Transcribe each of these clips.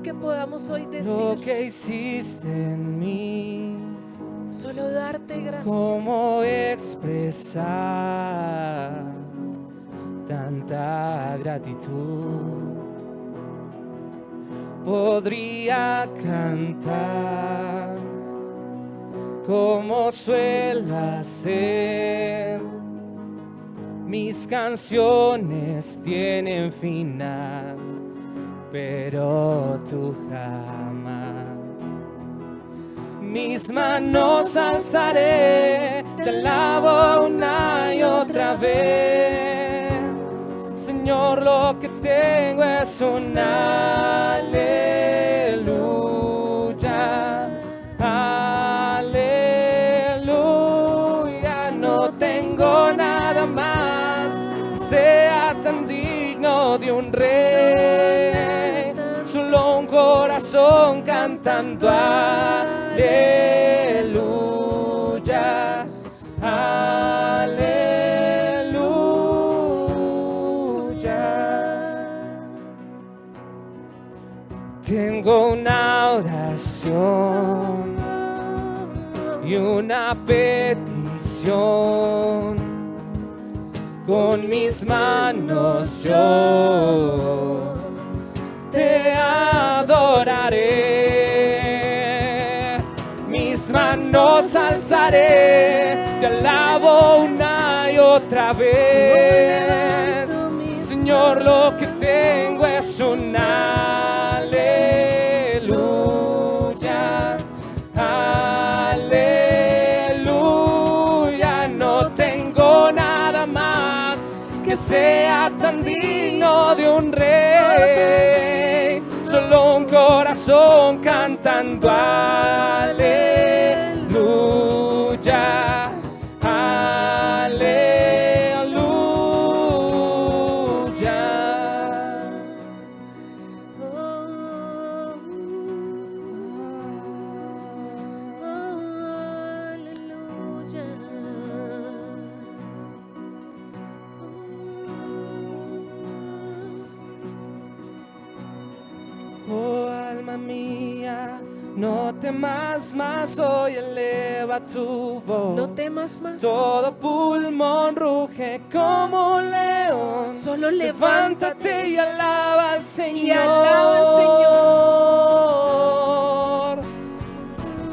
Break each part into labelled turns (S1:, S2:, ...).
S1: que podamos hoy
S2: lo
S1: decir,
S2: que hiciste en mí.
S1: solo darte gracias.
S2: ¿Cómo expresar tanta gratitud? Podría cantar como suelo hacer. Mis canciones tienen final, pero tú jamás. Mis manos alzaré, te alabo una y otra vez. Señor, lo que tengo es un aleluya. Aleluya. No tengo nada más que sea tan digno de un rey. Solo un corazón cantando aleluya. Tengo una oración y una petición. Con mis manos yo te adoraré. Mis manos alzaré, te alabo una y otra vez. Señor, lo que tengo es un aleluya. Aleluya. No tengo nada más que sea tan digno de un rey. Solo un corazón cantando aleluya. Oh, alma mía, no temas más, hoy eleva tu voz.
S1: No temas más.
S2: Todo pulmón ruge como un león.
S1: Solo
S2: levántate y alaba al Señor.
S1: Y alaba al Señor.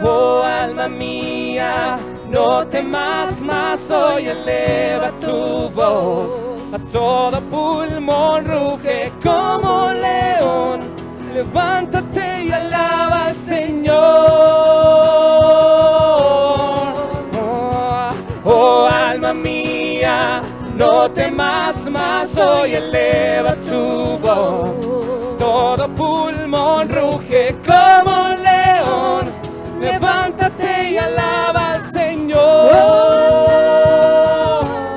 S2: Oh, alma mía, no temas más, hoy eleva tu voz. A todo pulmón ruge como un león. Levántate y alaba al Señor. Oh, alma mía, no temas más, hoy eleva tu voz. Todo pulmón ruge como un león. Levántate y alaba al Señor.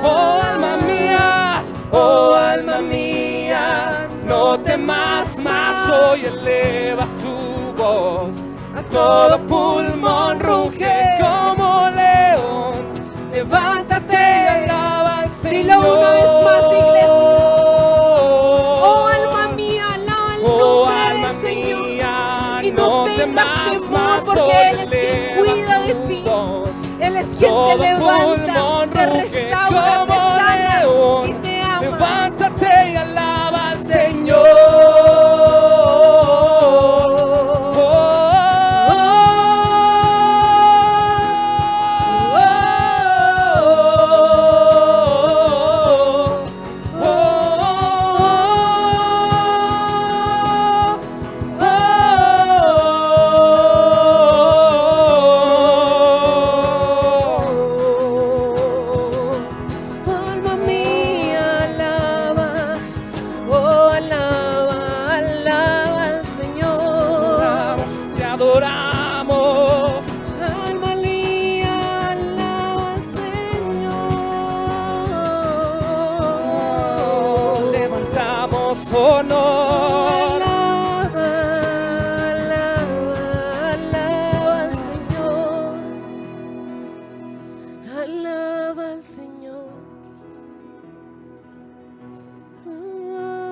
S2: Oh, alma mía, no temas más, hoy eleva tu voz. A todo pulmón ruge como león. Levántate y alaba al Señor.
S1: Dilo una vez más, iglesia. Oh, alma mía, alaba el nombre del Señor. Y no tengas temor, porque Él es quien cuida de ti. Él es quien te levanta, te restaura, te sana y te ama.
S2: Levántate y alaba al Señor. Honor.
S1: Alaba, alaba, alaba al Señor. Alaba al Señor.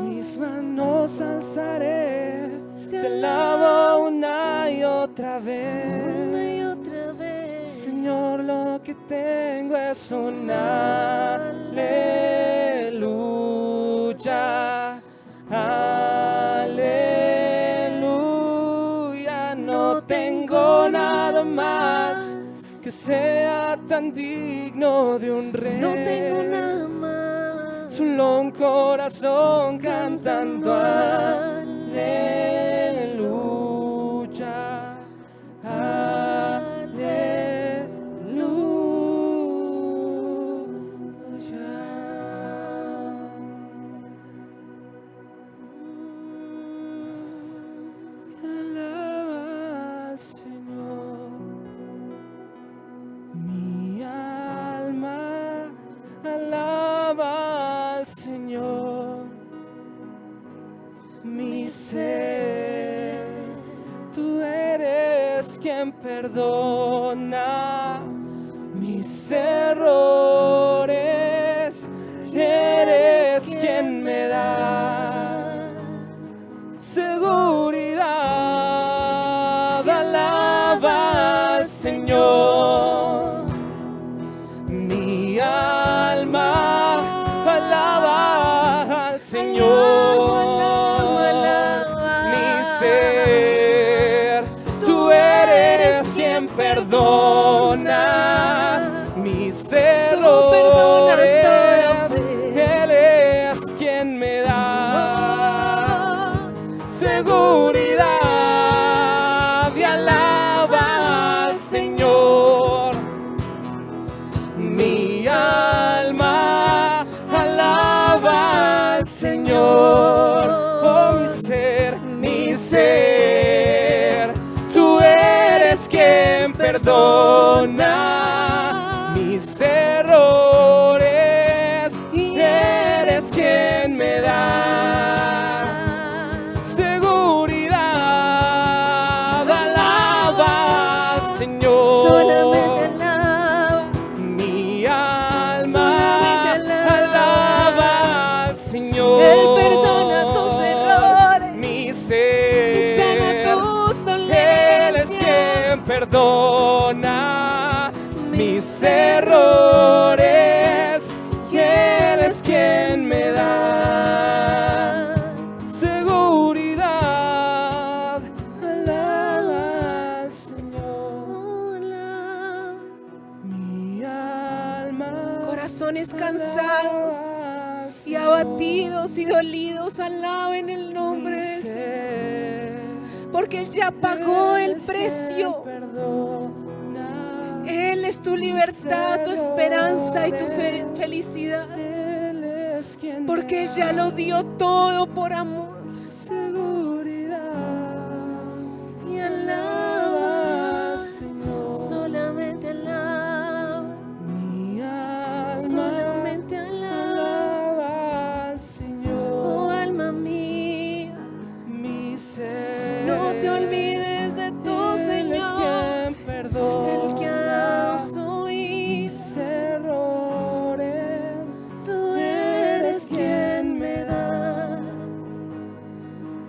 S2: Mis manos alzaré, te alabo
S1: y otra vez.
S2: Señor, lo que tengo es un aleluya, aleluya. No tengo nada más que sea tan digno de un rey.
S1: No tengo nada más.
S2: Solo un corazón cantando aleluya, alaba al Señor. Mi alma alaba al Señor. Mi ser, tú eres quien perdona mis errores, eres quien me da seguridad. Alaba al Señor. Mi alma alaba al Señor. Mi ser, tú eres quien perdona mis errores, Él es quien me da seguridad. Y alaba al Señor. Mi alma alaba al Señor. Oh, mi ser, tú eres quien perdona mis errores y eres quien me da seguridad. Alaba al Señor.
S1: Solamente alaba.
S2: Mi alma alaba al Señor.
S1: Él perdona tus errores.
S2: Mi ser,
S1: Y sana tus
S2: Él es quien perdona mis errores y Él es quien me da seguridad. Alaba al Señor. Mi alma,
S1: Corazones cansados
S2: alaba al
S1: y
S2: Señor.
S1: abatidos y dolidos, alaben el nombre
S2: Mi
S1: de Jesús.
S2: ser,
S1: Porque Él ya pagó el
S2: Él es quien
S1: precio.
S2: perdona.
S1: Él es tu libertad, tu esperanza y tu felicidad.
S2: Él es quien
S1: Porque Él
S2: me
S1: ya
S2: da
S1: lo dio todo por amor.
S2: seguridad.
S1: Y
S2: Alaba al
S1: alaba,
S2: Señor.
S1: solamente alaba,
S2: Mi alma
S1: solamente alaba.
S2: alaba al Señor.
S1: Oh alma mía,
S2: Mi ser,
S1: no te olvides de tu
S2: Él es
S1: Señor,
S2: quien perdona
S1: el que ha dado su
S2: mis
S1: Hijo.
S2: errores.
S1: Tú eres quien me da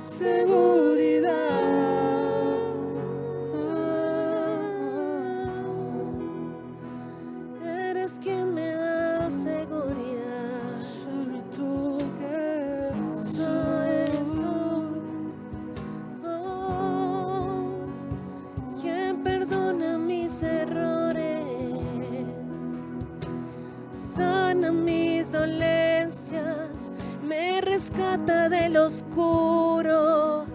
S2: seguridad.
S1: Eres quien me da seguridad.
S2: Solo tú, Jesús.
S1: Solo eres tú. Oh, quien perdona mis errores, sana mis dolencias, me rescata del oscuro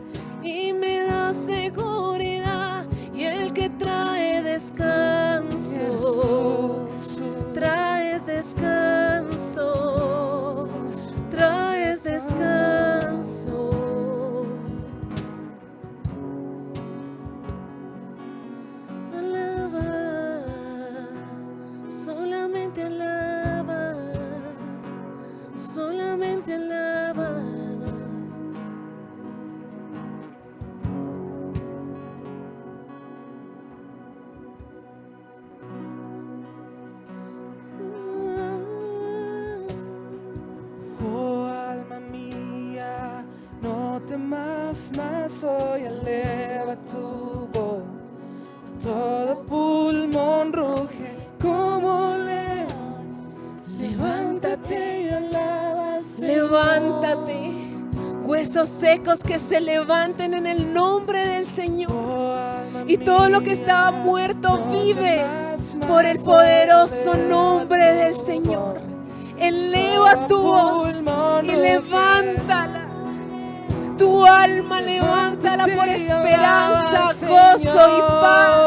S1: y me da seguridad. Y el que trae descanso, traes descanso, traes descanso. Alaba, solamente alaba, solamente alaba.
S2: Oh alma mía, no temas más hoy, eleva tu voz todo pulmón ruge como león. Levántate y alaba al Señor.
S1: Levántate. Huesos secos que se levanten en el nombre del Señor. Y todo lo que estaba muerto vive por el poderoso nombre del Señor. Eleva tu voz y levántala. Tu alma levántala por esperanza, gozo y paz.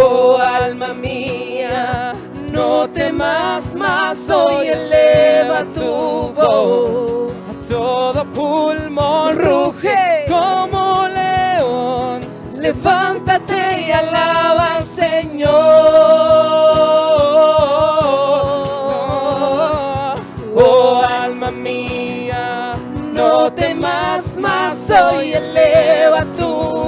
S1: Oh, alma mía, no temas más hoy, eleva tu voz.
S2: A todo pulmón ruge como león.
S1: Levántate y alaba al Señor.
S2: Oh, alma mía,
S1: No temas más hoy, eleva tu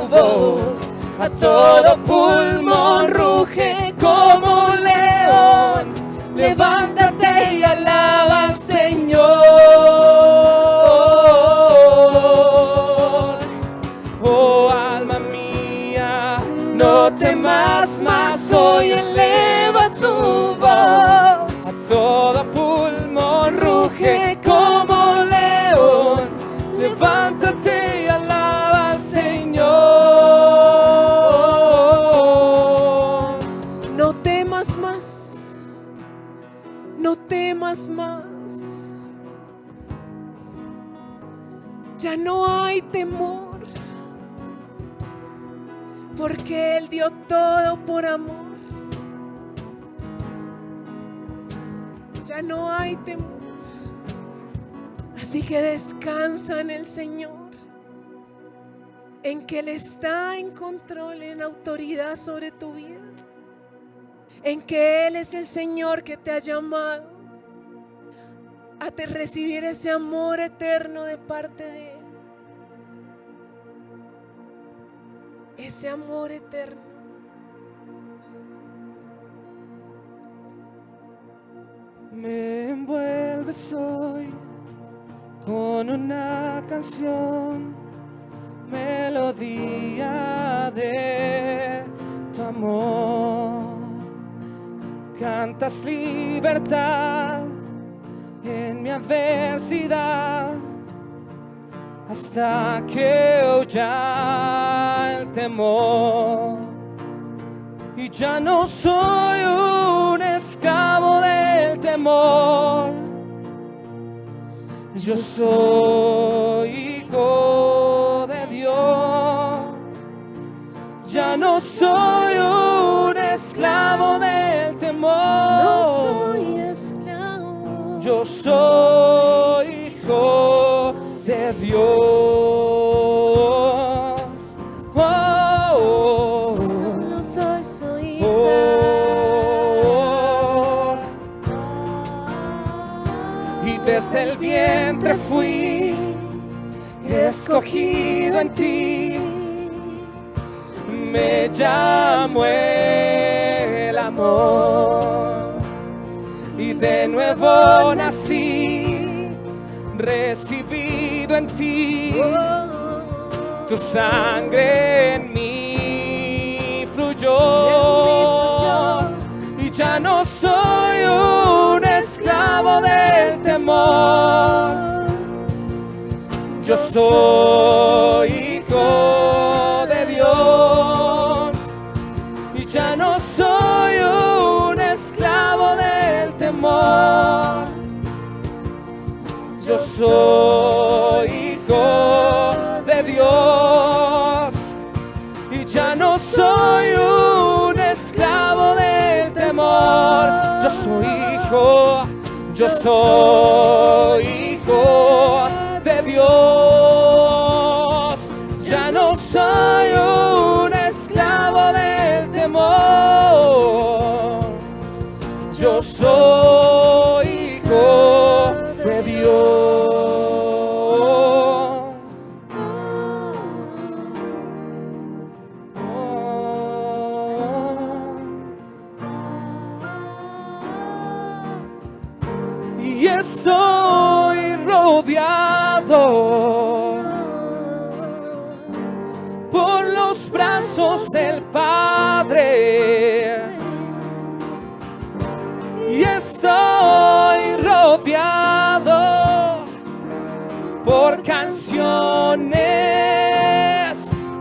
S1: voz. A todo pulmón ruge como un león. Levántate y alaba al Señor.
S2: oh, alma mía,
S1: No temas más hoy, eleva tu voz.
S2: a todo pulmón ruge como un león. Levántate y alaba al Señor.
S1: No temas más, no temas más. Ya no hay temor, porque Él dio todo por amor. Ya no hay temor. Así que descansa en el Señor, en que Él está en control, en autoridad sobre tu vida, en que Él es el Señor que te ha llamado a recibir ese amor eterno de parte de Él. Ese amor eterno.
S2: Me envuelves hoy con una canción, melodía de tu amor. Cantas libertad en mi adversidad, hasta que huya el temor. Y ya no soy un esclavo del temor. Yo soy hijo de Dios. Ya no soy un esclavo del temor.
S1: No soy esclavo.
S2: Yo soy hijo de Dios.
S1: Solo soy hija.
S2: Y desde el vientre fui escogido en ti. Me llamó el amor y de nuevo nací, recibido en ti. Tu sangre en mí fluyó. Y ya no soy un esclavo del temor. Yo soy hijo de Dios. Y ya no soy un esclavo del temor. Yo soy hijo de Dios. Y ya no soy un esclavo del temor. Yo soy hijo. Yo soy hijo de Dios. Ya no soy un esclavo del temor. Yo soy hijo de Dios. Y estoy rodeado los brazos del Padre y estoy rodeado por canciones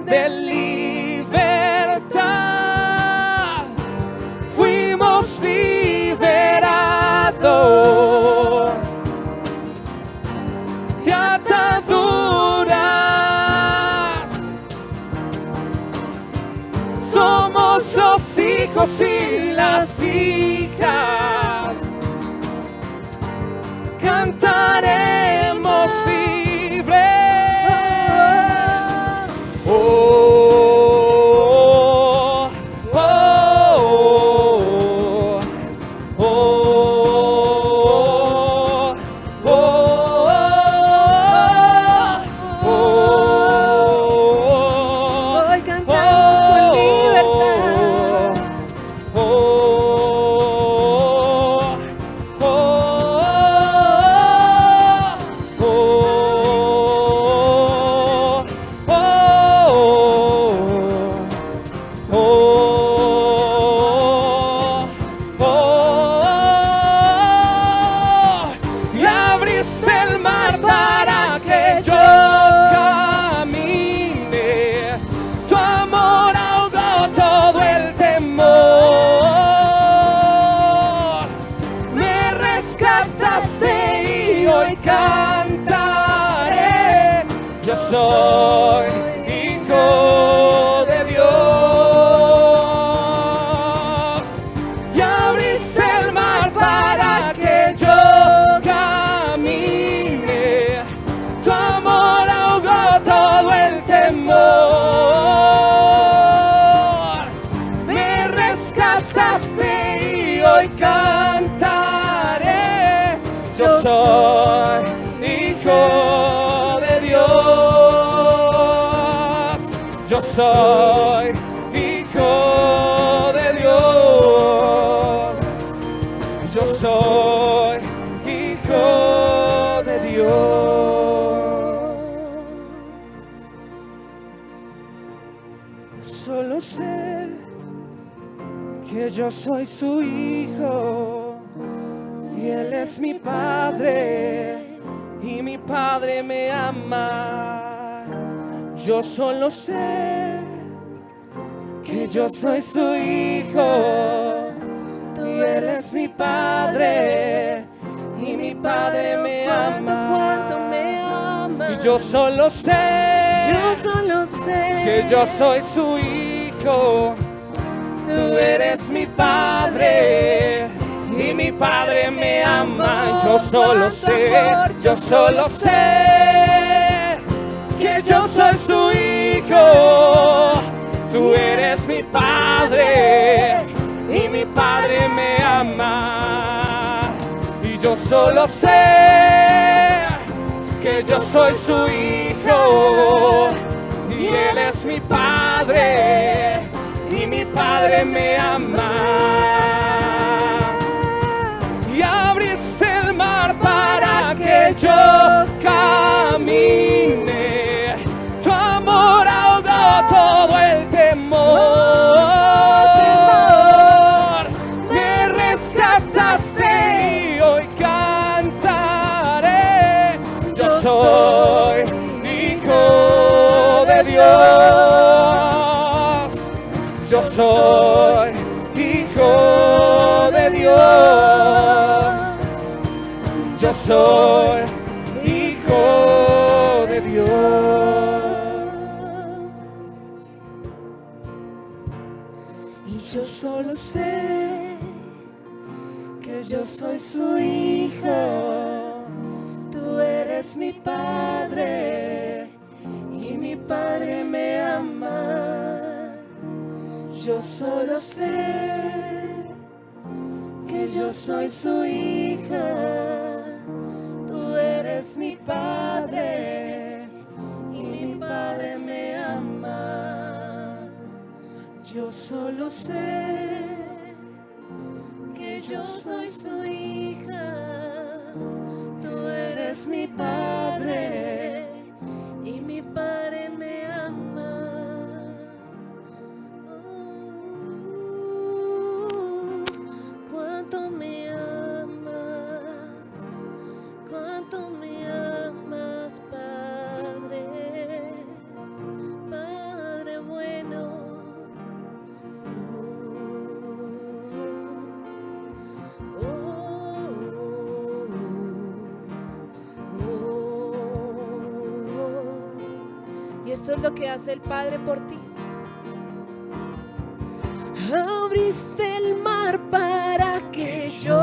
S2: de libertad. Fuimos liberados de ataduras. Somos los hijos y las hijas. Cantaremos libre. Oh, oh, oh, oh, oh, oh,
S1: Hoy cantamos con libertad.
S2: Y abriste el mar para que yo camine. Tu amor ahogó todo el temor. Me rescataste y hoy cantaré. Yo soy hijo de Dios. Y abriste el mar para que yo camine. Tu amor ahogó todo el temor. Me rescataste y hoy cantaré. Yo soy hijo de Dios. Yo soy hijo de Dios. Yo soy hijo de Dios. Solo sé que yo soy su hijo y Él es mi Padre y mi Padre me ama. Yo solo sé que yo soy su hijo y Él es mi Padre y mi Padre me ama.
S1: Cuánto me ama.
S2: Y yo solo sé que yo soy su hijo. Tú eres mi Padre y mi Padre me ama. Yo solo sé que yo soy su hijo. Tú eres mi Padre y mi Padre me ama. Y yo solo sé que yo soy su hijo y Él es mi Padre y mi Padre me ama. Y abriste el mar para que yo camine. Tu amor ahogó todo el temor. Me rescataste y hoy cantaré. Yo soy hijo de Dios. Yo soy hijo de Dios. Yo soy hijo de Dios.
S1: Y yo solo sé que yo soy su hijo. Tú eres mi Padre y mi Padre me ama. Yo solo sé que yo soy su hija. Tú eres mi Padre y mi Padre me ama. Yo solo sé que yo soy su hija. Tú eres mi Padre y mi Padre me ama. esto es lo que hace el Padre por ti. Abriste el mar para que yo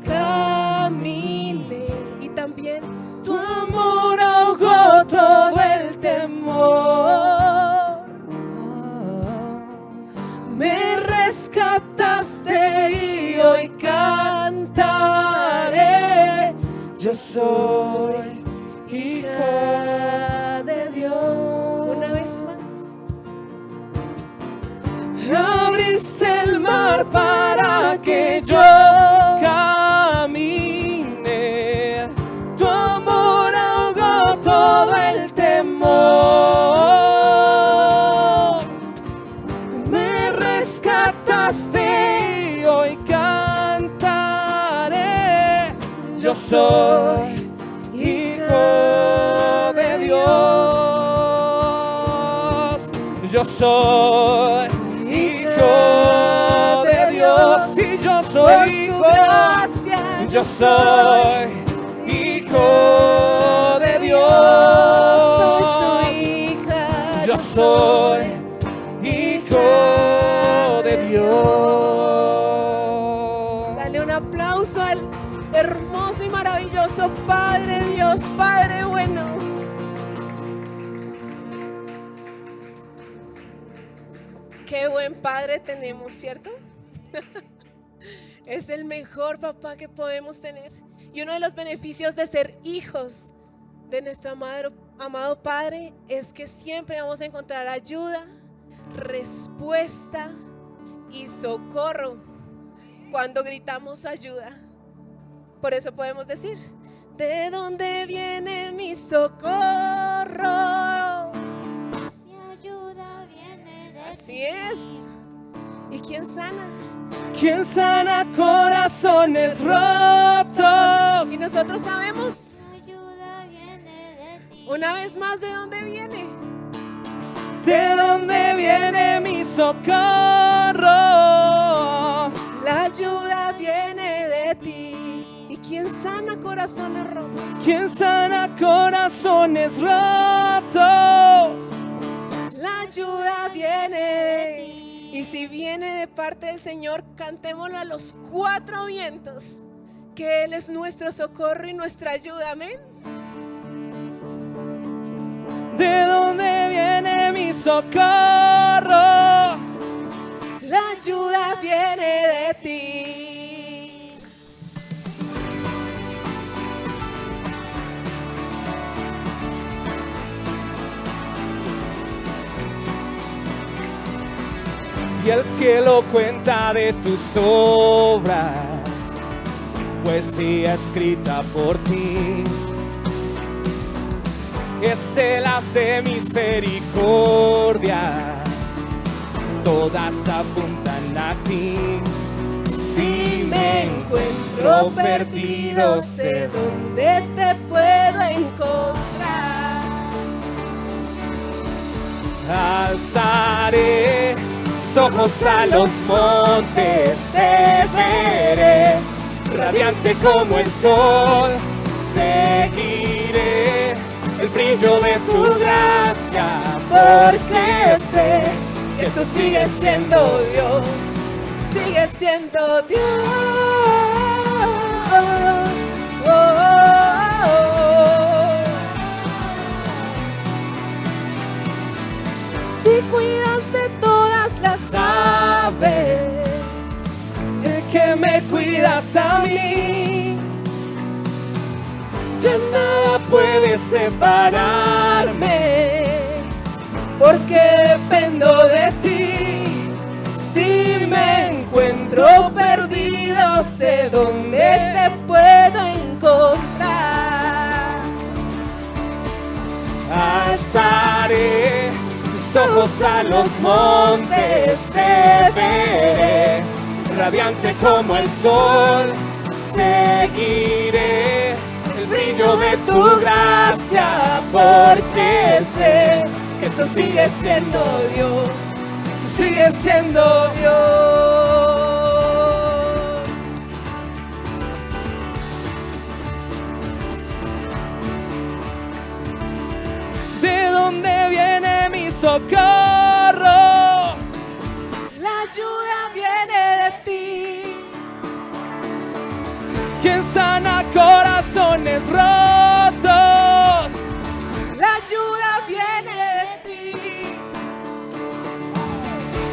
S1: camine, y también tu amor ahogó todo el temor. Me rescataste y hoy cantaré. Yo soy hija de Dios. Una vez más. Abriste el mar para que yo camine. Tu amor ahogó todo el temor. Me rescataste y hoy cantaré. Yo soy hijo de Dios. Yo soy hijo de Dios. Y yo soy hijo. Yo soy hijo de Dios.
S2: Soy su hija.
S1: Yo soy hijo de Dios. Dale un aplauso al hermoso y maravilloso Padre Dios, Padre bueno. Qué buen Padre tenemos, ¿cierto? Es el mejor papá que podemos tener. Y uno de los beneficios de ser hijos de nuestro amado Padre es que siempre vamos a encontrar ayuda, respuesta y socorro cuando gritamos ayuda. Por eso podemos decir: ¿de dónde viene mi socorro?
S2: Mi ayuda viene de
S1: Así es. ¿Y quién sana?
S2: ¿Quién sana corazones rotos?
S1: Y nosotros sabemos,
S2: Mi ayuda viene de ti.
S1: una vez más, ¿de dónde viene?
S2: ¿De dónde viene mi socorro?
S1: La ayuda viene de ti. ¿Y quién sana corazones rotos?
S2: ¿Quién sana corazones rotos?
S1: La ayuda viene de ti. Y si viene de parte del Señor, cantémoslo a los cuatro vientos, que Él es nuestro socorro y nuestra ayuda. Amén.
S2: ¿De dónde viene mi socorro?
S1: La ayuda viene de ti.
S2: Y el cielo cuenta de tus obras, poesía escrita por ti. Estelas de misericordia, todas apuntan a ti.
S1: Si me encuentro perdido, sé dónde te puedo encontrar.
S2: Alzaré mis ojos a los montes, te veré, radiante como el sol. Seguiré el brillo de tu gracia,
S1: Porque sé que tú sigues siendo Dios, sigues siendo Dios. Oh, oh, oh. Si cuidas de todas las aves,
S2: sé que me cuidas a mí.
S1: ya nada puede separarme, porque dependo de ti. Si me encuentro perdido, sé dónde te puedo encontrar.
S2: Alzaré mis ojos a los montes, te veré, radiante como el sol. Seguiré el brillo de tu gracia,
S1: Porque sé que tú sigues siendo Dios, tú sigues siendo Dios.
S2: ¿de dónde viene socorro.
S1: La ayuda viene de ti.
S2: Quien sana corazones rotos.
S1: La ayuda viene de ti.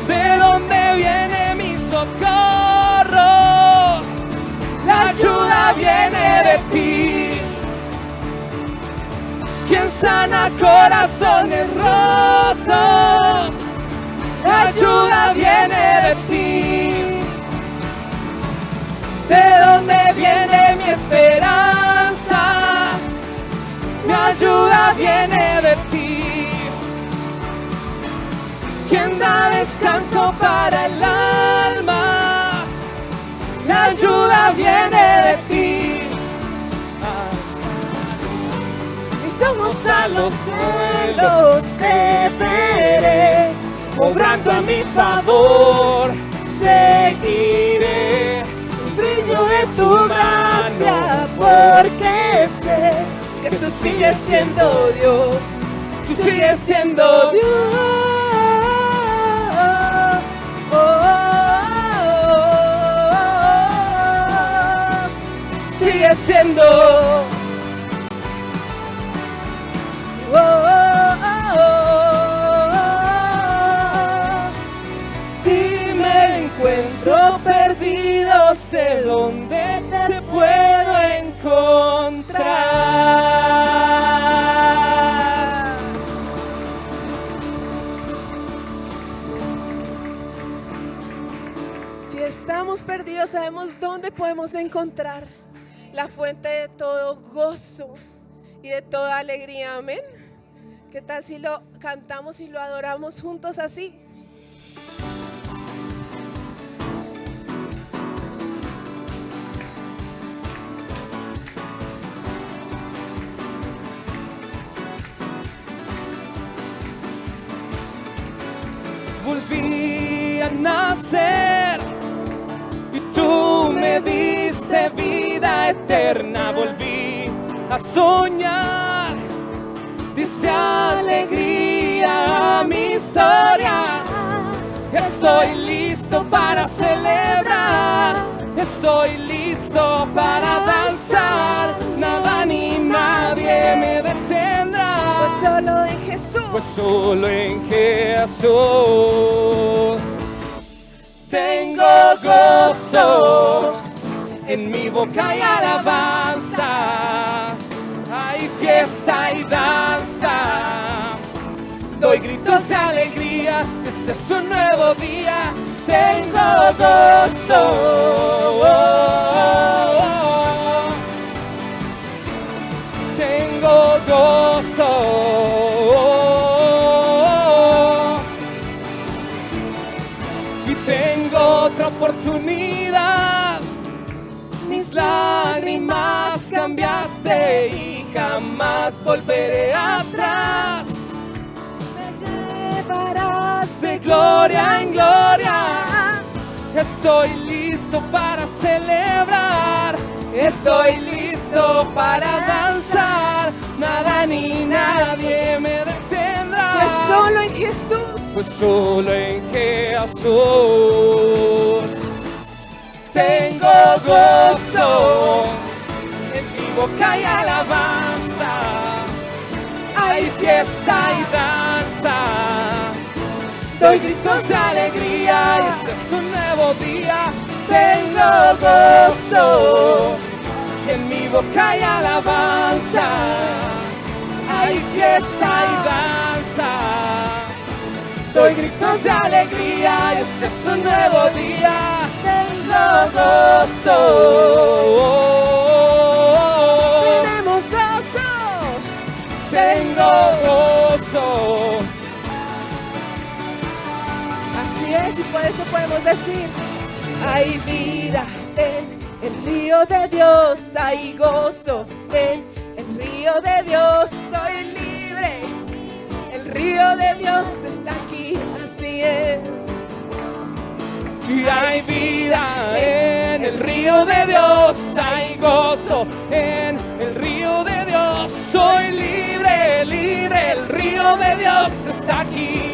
S2: ¿De dónde viene mi socorro? La ayuda viene de ti. Quien sana corazones rotos. La ayuda viene de ti. ¿De dónde viene mi esperanza? Mi ayuda viene de ti. Quien da descanso para el alma. La ayuda viene de ti.
S1: Mis ojos a los cielos te veré,
S2: Obrando a mi favor, seguiré
S1: el brillo de tu gracia, porque sé que tú sigues siendo Dios.
S2: Tú sigues siendo Dios.
S1: Sigue siendo.
S2: Si me encuentro perdido, sé dónde te puedo encontrar.
S1: Si estamos perdidos, sabemos dónde podemos encontrar la fuente de todo gozo y de toda alegría. Amén. ¿Qué tal si lo cantamos y lo adoramos juntos así?
S2: Volví a nacer y tú me diste vida eterna. Volví a soñar, diste alegría a mi historia. Estoy listo para celebrar, estoy listo para danzar. Nada ni nadie me detendrá.
S1: Pues solo en Jesús.
S2: Pues solo en Jesús tengo gozo, en mi boca hay alabanza, hay fiesta y danza, doy gritos de alegría, este es un nuevo día, tengo gozo, tengo gozo. Tengo otra oportunidad, mis lágrimas cambiaste y jamás volveré atrás.
S1: Me llevarás
S2: De gloria en gloria, estoy listo para celebrar, estoy listo para danzar, nada ni nadie me detendrá.
S1: Pues solo en Jesús.
S2: Pues solo en Jesús tengo gozo, en mi boca hay alabanza, hay fiesta y danza, doy gritos de alegría, este es un nuevo día, tengo gozo, en mi boca hay alabanza, hay fiesta y danza, doy gritos de alegría, este es un nuevo día, tengo gozo.
S1: Tenemos gozo.
S2: Tengo gozo.
S1: Así es, y por eso podemos decir: hay vida en el río de Dios, hay gozo en el río de Dios, soy libre. El río de Dios está aquí, así es.
S2: Y hay vida en el río de Dios, hay gozo en el río de Dios, soy libre, libre, el río de Dios está aquí,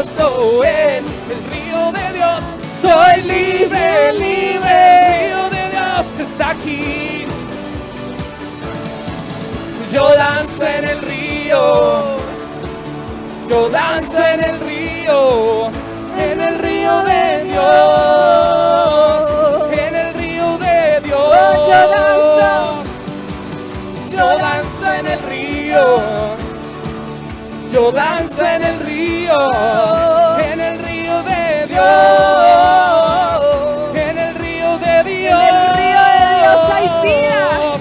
S2: gozo en el río de Dios. Soy libre, libre. El río de Dios está aquí. Yo danzo en el río. Yo danzo en el río de Dios, en el río de Dios. Yo danzo en el río, yo danzo en el río de Dios, en el río de Dios.
S1: En el río de Dios hay vida.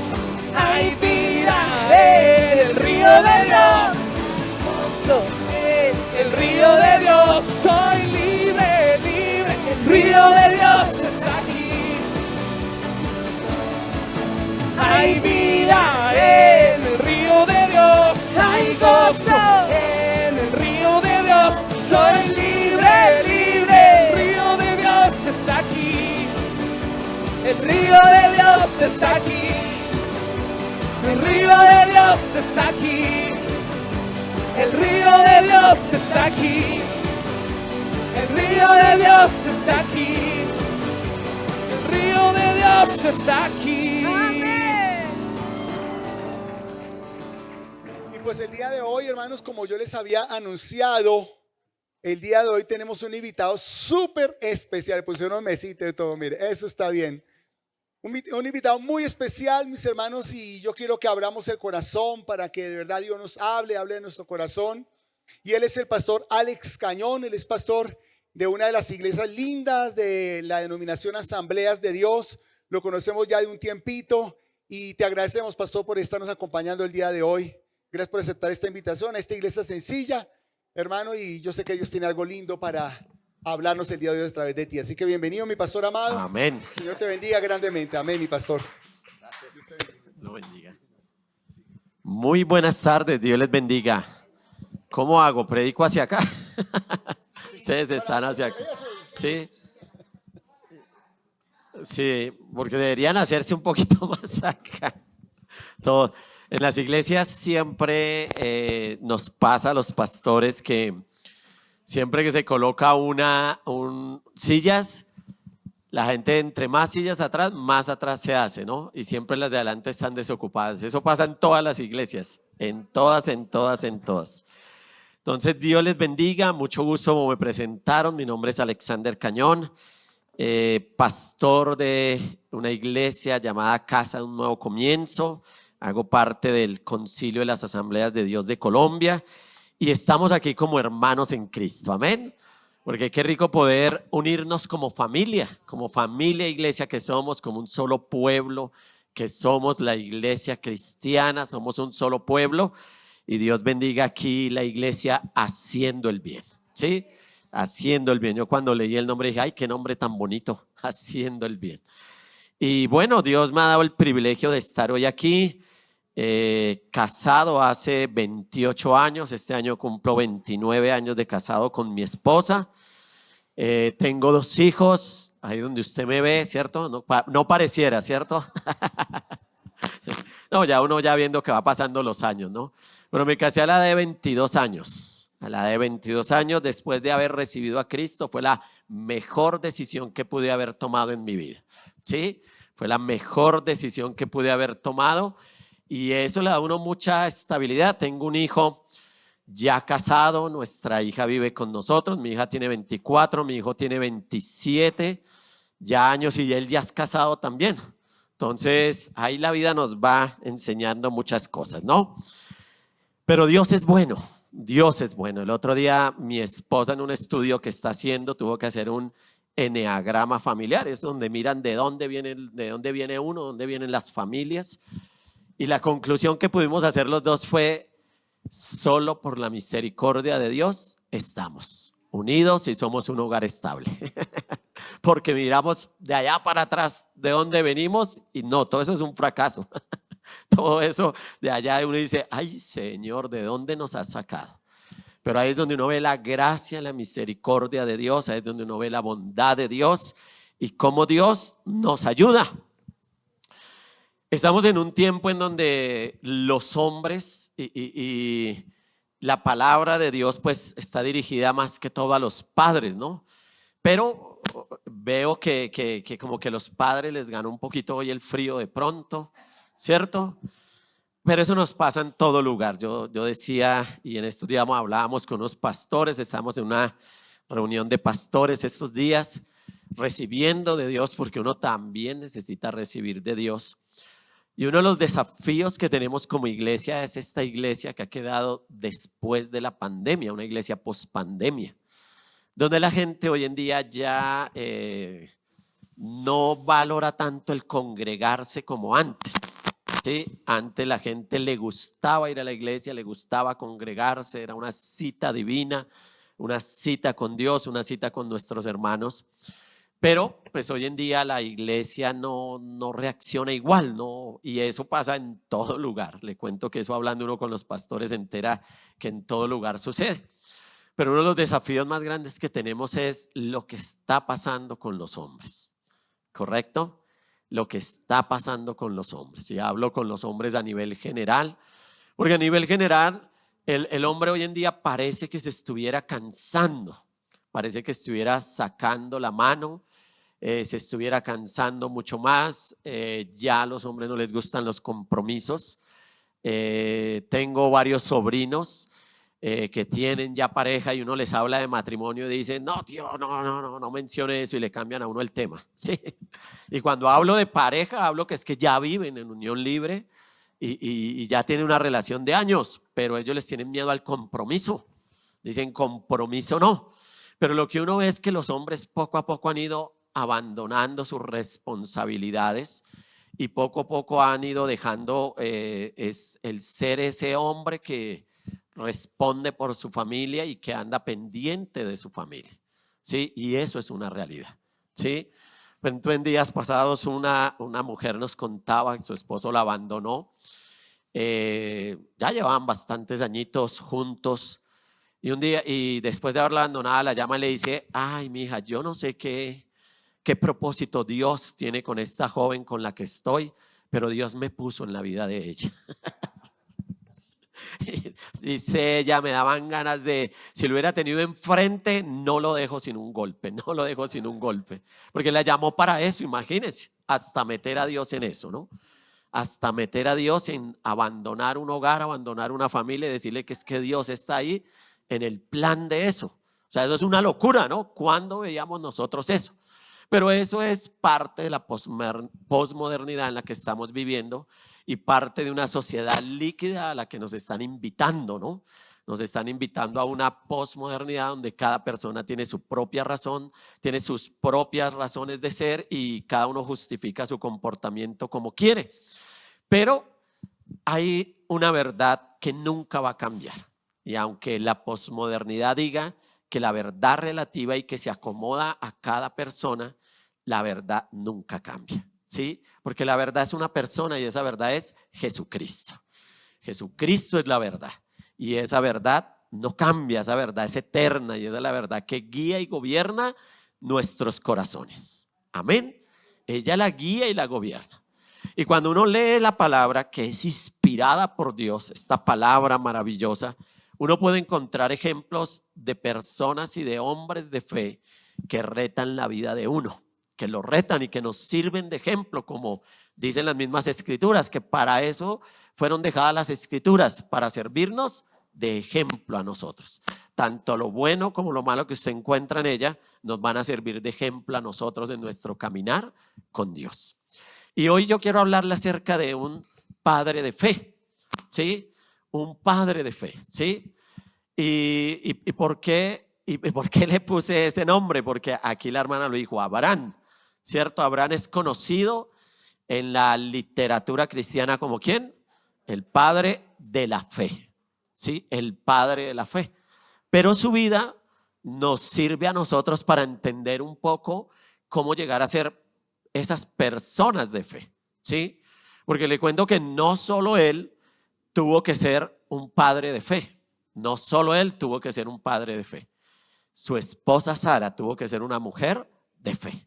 S2: Hay vida en el río de Dios. El río de Dios, soy libre, libre. El río de Dios está aquí. Hay vida en el río de Dios. Hay gozo en el río de Dios. Soy libre, libre. El río de Dios está aquí. El río de Dios está aquí. El río de Dios está aquí. El río de Dios está aquí. El río de Dios está aquí. El río de Dios está aquí.
S1: Amén.
S3: Y pues el día de hoy, hermanos, como yo les había anunciado, el día de hoy tenemos un invitado súper especial. Pusieron un mesito y todo, mire, eso está bien. Un invitado muy especial, mis hermanos, y yo quiero que abramos el corazón para que de verdad Dios nos hable de nuestro corazón. Y él es el pastor Alex Cañón. Él es pastor de una de las iglesias lindas de la denominación Asambleas de Dios. Lo conocemos ya de un tiempito y te agradecemos, pastor, por estarnos acompañando el día de hoy. Gracias por aceptar esta invitación a esta iglesia sencilla, hermano, y yo sé que Dios tiene algo lindo para hablarnos el día de hoy a través de ti. Así que bienvenido, mi pastor amado.
S4: Amén.
S3: Señor te bendiga grandemente. Amén, mi pastor.
S4: Gracias. Lo bendiga. Muy buenas tardes, Dios les bendiga. ¿Cómo hago? ¿Predico hacia acá? Ustedes están hacia acá. Sí. Sí, porque deberían hacerse un poquito más acá. Todo. En las iglesias siempre nos pasa a los pastores que siempre que se coloca sillas, la gente entre más sillas atrás, más atrás se hace, ¿no? Y siempre las de adelante están desocupadas. Eso pasa en todas las iglesias, en todas. Entonces, Dios les bendiga, mucho gusto, como me presentaron. Mi nombre es Alexander Cañón, pastor de una iglesia llamada Casa de un Nuevo Comienzo. Hago parte del Concilio de las Asambleas de Dios de Colombia. Y estamos aquí como hermanos en Cristo, amén. Porque qué rico poder unirnos como familia iglesia que somos, como un solo pueblo, que somos la iglesia cristiana, somos un solo pueblo. Y Dios bendiga aquí la iglesia haciendo el bien, ¿sí? Haciendo el bien. Yo cuando leí el nombre dije, ay, qué nombre tan bonito, haciendo el bien. Y bueno, Dios me ha dado el privilegio de estar hoy aquí. Casado hace 28 años, este año cumplo 29 años de casado con mi esposa. Tengo 2 hijos, ahí donde usted me ve, ¿cierto? No pareciera, ¿cierto? No, ya uno ya viendo que va pasando los años, ¿no? Pero me casé a la de 22 años. A la de 22 años, después de haber recibido a Cristo, fue la mejor decisión que pude haber tomado en mi vida, ¿sí? Fue la mejor decisión que pude haber tomado. Y eso le da a uno mucha estabilidad. Tengo un hijo ya casado, nuestra hija vive con nosotros, mi hija tiene 24, mi hijo tiene 27 ya años y él ya es casado también. Entonces ahí la vida nos va enseñando muchas cosas, ¿no? Pero Dios es bueno, Dios es bueno. El otro día mi esposa en un estudio que está haciendo tuvo que hacer un eneagrama familiar, es donde miran de dónde viene uno, dónde vienen las familias. Y la conclusión que pudimos hacer los dos fue: solo por la misericordia de Dios estamos unidos y somos un hogar estable. Porque miramos de allá para atrás de dónde venimos y no, todo eso es un fracaso. Todo eso de allá uno dice, ay Señor, ¿de dónde nos has sacado? Pero ahí es donde uno ve la gracia, la misericordia de Dios, ahí es donde uno ve la bondad de Dios y cómo Dios nos ayuda. Estamos en un tiempo en donde los hombres y la palabra de Dios pues está dirigida más que todo a los padres, ¿no? Pero veo que como que los padres les ganó un poquito hoy el frío de pronto, ¿cierto? Pero eso nos pasa en todo lugar. Yo decía, y en esto digamos hablábamos con unos pastores, estamos en una reunión de pastores estos días, recibiendo de Dios, porque uno también necesita recibir de Dios. Y uno de los desafíos que tenemos como iglesia es esta iglesia que ha quedado después de la pandemia, una iglesia post-pandemia, donde la gente hoy en día ya no valora tanto el congregarse como antes. ¿Sí? Antes la gente le gustaba ir a la iglesia, le gustaba congregarse, era una cita divina, una cita con Dios, una cita con nuestros hermanos. Pero pues hoy en día la iglesia no reacciona igual, ¿no? Y eso pasa en todo lugar. Le cuento que eso, hablando uno con los pastores, se entera que en todo lugar sucede. Pero uno de los desafíos más grandes que tenemos es lo que está pasando con los hombres, ¿correcto? Lo que está pasando con los hombres. Y hablo con los hombres a nivel general, porque a nivel general el hombre hoy en día parece que se estuviera cansando, parece que estuviera sacando la mano, se estuviera cansando mucho más. Ya a los hombres no les gustan los compromisos. Tengo varios sobrinos que tienen ya pareja y uno les habla de matrimonio y dicen, no tío, no mencione eso, y le cambian a uno el tema, ¿sí? Y cuando hablo de pareja, hablo que es que ya viven en unión libre y ya tienen una relación de años, pero ellos les tienen miedo al compromiso, dicen compromiso no. Pero lo que uno ve es que los hombres poco a poco han ido abandonando sus responsabilidades y poco a poco han ido dejando es el ser ese hombre que responde por su familia y que anda pendiente de su familia, ¿sí? Y eso es una realidad, ¿sí? En días pasados una mujer nos contaba que su esposo la abandonó, ya llevaban bastantes añitos juntos, y un día, y después de haberla abandonada, la llama y le dice, ay mija, yo no sé qué propósito Dios tiene con esta joven con la que estoy, pero Dios me puso en la vida de ella. Dice ella, me daban ganas de, si lo hubiera tenido enfrente, no lo dejo sin un golpe, no lo dejo sin un golpe, porque la llamó para eso, imagínense, hasta meter a Dios en eso, ¿no? Hasta meter a Dios en abandonar un hogar, abandonar una familia y decirle que es que Dios está ahí en el plan de eso. O sea, eso es una locura, ¿no? ¿Cuándo veíamos nosotros eso? Pero eso es parte de la posmodernidad en la que estamos viviendo y parte de una sociedad líquida a la que nos están invitando, ¿no? Nos están invitando a una posmodernidad donde cada persona tiene su propia razón, tiene sus propias razones de ser y cada uno justifica su comportamiento como quiere. Pero hay una verdad que nunca va a cambiar. Y aunque la posmodernidad diga que la verdad relativa y que se acomoda a cada persona, la verdad nunca cambia, ¿sí? Porque la verdad es una persona y esa verdad es Jesucristo. Jesucristo es la verdad y esa verdad no cambia, esa verdad es eterna y esa es la verdad que guía y gobierna nuestros corazones. Amén. Ella la guía y la gobierna. Y cuando uno lee la palabra que es inspirada por Dios, esta palabra maravillosa, uno puede encontrar ejemplos de personas y de hombres de fe que retan la vida de uno, que lo retan y que nos sirven de ejemplo, como dicen las mismas escrituras, que para eso fueron dejadas las escrituras, para servirnos de ejemplo a nosotros. Tanto lo bueno como lo malo que usted encuentra en ella nos van a servir de ejemplo a nosotros en nuestro caminar con Dios. Y hoy yo quiero hablarle acerca de un padre de fe, ¿sí? Un padre de fe, ¿sí? ¿Y por qué le puse ese nombre? Porque aquí la hermana lo dijo, Abraham, ¿cierto? Abraham es conocido en la literatura cristiana como ¿quién? El padre de la fe, ¿sí? El padre de la fe. Pero su vida nos sirve a nosotros para entender un poco cómo llegar a ser esas personas de fe, ¿sí? Porque le cuento que no solo él tuvo que ser un padre de fe, no solo él tuvo que ser un padre de fe, su esposa Sara tuvo que ser una mujer de fe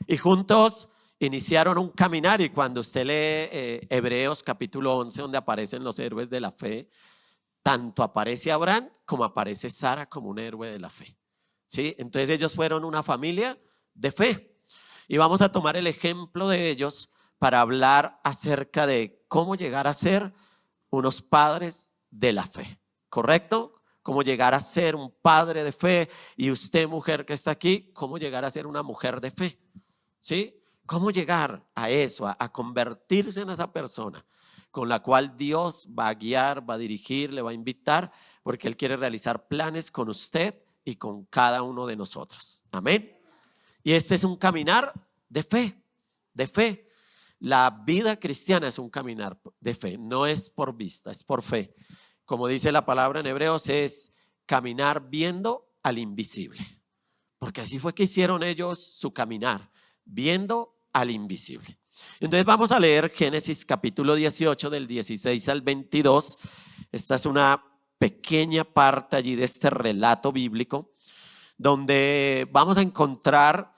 S4: y juntos iniciaron un caminar. Y cuando usted lee Hebreos capítulo 11, donde aparecen los héroes de la fe, tanto aparece Abraham como aparece Sara como un héroe de la fe. ¿Sí? Entonces ellos fueron una familia de fe. Y vamos a tomar el ejemplo de ellos para hablar acerca de cómo llegar a ser unos padres de la fe. ¿Correcto? Cómo llegar a ser un padre de fe. Y usted, mujer que está aquí, cómo llegar a ser una mujer de fe. ¿Sí? Cómo llegar a eso, a convertirse en esa persona con la cual Dios va a guiar, va a dirigir, le va a invitar, porque Él quiere realizar planes con usted y con cada uno de nosotros. Amén. Y este es un caminar de fe, de fe. La vida cristiana es un caminar de fe, no es por vista, es por fe. Como dice la palabra en Hebreos, es caminar viendo al invisible. Porque así fue que hicieron ellos su caminar, viendo al invisible. Entonces vamos a leer Génesis capítulo 18 del 16 al 22. Esta es una pequeña parte allí de este relato bíblico donde vamos a encontrar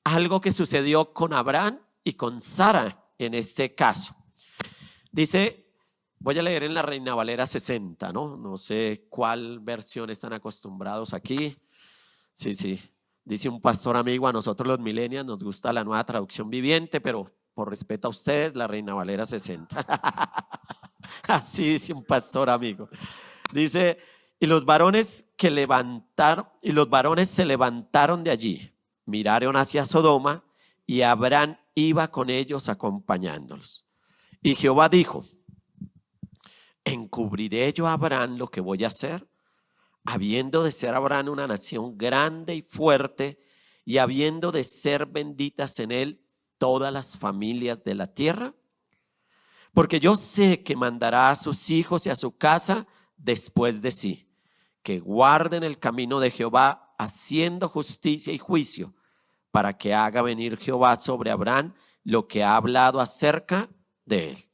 S4: algo que sucedió con Abraham y con Sara en este caso. Dice, voy a leer en la Reina Valera 60, no sé cuál versión están acostumbrados aquí. Sí. Dice un pastor amigo, a nosotros los millennials nos gusta la Nueva Traducción Viviente, pero por respeto a ustedes, la Reina Valera 60. Así dice un pastor amigo. Dice, y los varones se levantaron de allí, miraron hacia Sodoma, y Abraham iba con ellos acompañándolos. Y Jehová dijo, ¿encubriré yo a Abraham lo que voy a hacer? Habiendo de ser Abraham una nación grande y fuerte, y habiendo de ser benditas en él todas las familias de la tierra. Porque yo sé que mandará a sus hijos y a su casa después de sí, que guarden el camino de Jehová, haciendo justicia y juicio, para que haga venir Jehová sobre Abraham lo que ha hablado acerca de él.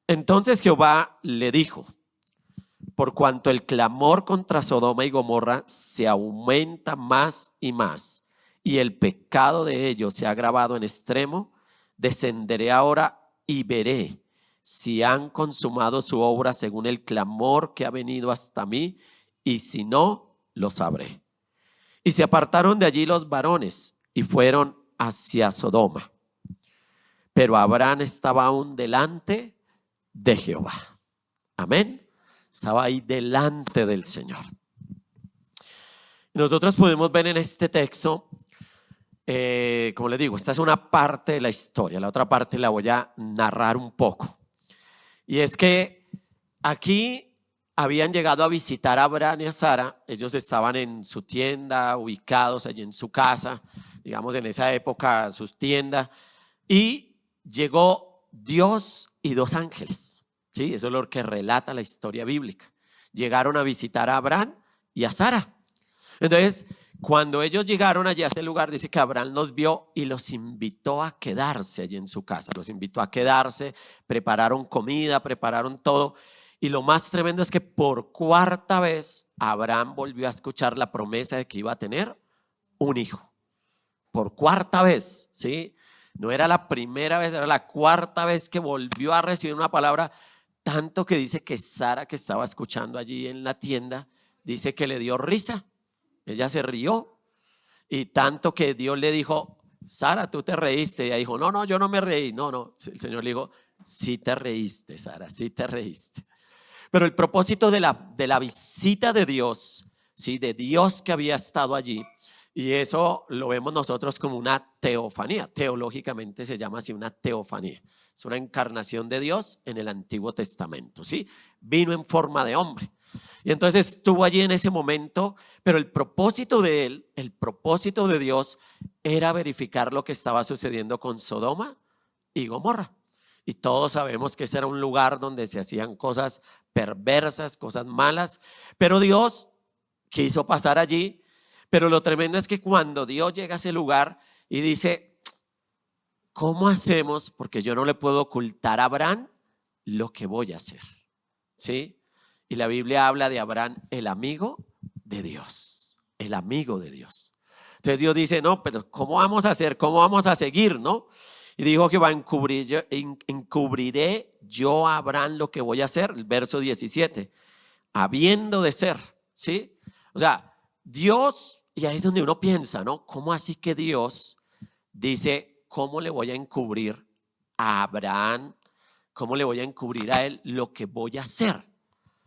S4: Entonces Jehová le dijo, por cuanto el clamor contra Sodoma y Gomorra se aumenta más y más, y el pecado de ellos se ha agravado en extremo, descenderé ahora y veré si han consumado su obra según el clamor que ha venido hasta mí, y si no, lo sabré. Y se apartaron de allí los varones y fueron hacia Sodoma. Pero Abraham estaba aún delante de Jehová. Amén. Estaba ahí delante del Señor. Nosotros podemos ver en este texto, como les digo, esta es una parte de la historia, la otra parte la voy a narrar un poco. Y es que aquí habían llegado a visitar a Abraham y a Sara. Ellos estaban en su tienda, ubicados allí en su casa, digamos en esa época sus tiendas, y llegó Dios y dos ángeles. Sí, eso es lo que relata la historia bíblica. Llegaron a visitar a Abraham y a Sara. Entonces, cuando ellos llegaron allí a ese lugar, dice que Abraham los vio y los invitó a quedarse allí en su casa. Los invitó a quedarse, prepararon comida, prepararon todo. Y lo más tremendo es que por cuarta vez Abraham volvió a escuchar la promesa de que iba a tener un hijo. Por cuarta vez, ¿sí? No era la primera vez, era la cuarta vez que volvió a recibir una palabra. Tanto que dice que Sara, que estaba escuchando allí en la tienda, dice que le dio risa. Ella se rió. Y tanto que Dios le dijo, Sara, tú te reíste. Y ella dijo, no, yo no me reí. No. El Señor le dijo, sí te reíste, Sara, sí te reíste. Pero el propósito de la visita de Dios, ¿sí? De Dios que había estado allí, y eso lo vemos nosotros como una teofanía. Teológicamente se llama así, una teofanía. Es una encarnación de Dios en el Antiguo Testamento, ¿sí? Vino en forma de hombre. Y entonces estuvo allí en ese momento, pero el propósito de él, el propósito de Dios era verificar lo que estaba sucediendo con Sodoma y Gomorra. Y todos sabemos que ese era un lugar donde se hacían cosas perversas, cosas malas, pero Dios quiso pasar allí. Pero lo tremendo es que cuando Dios llega a ese lugar y dice, ¿cómo hacemos? Porque yo no le puedo ocultar a Abraham lo que voy a hacer, ¿sí? Y la Biblia habla de Abraham, el amigo de Dios, el amigo de Dios. Entonces Dios dice, no, pero ¿cómo vamos a hacer? ¿Cómo vamos a seguir? ¿No? Y dijo Jehová, encubriré yo a Abraham lo que voy a hacer. El verso 17, habiendo de ser, ¿sí? O sea, Dios, y ahí es donde uno piensa, ¿no? ¿Cómo así que Dios dice, cómo le voy a encubrir a Abraham? ¿Cómo le voy a encubrir a él lo que voy a hacer?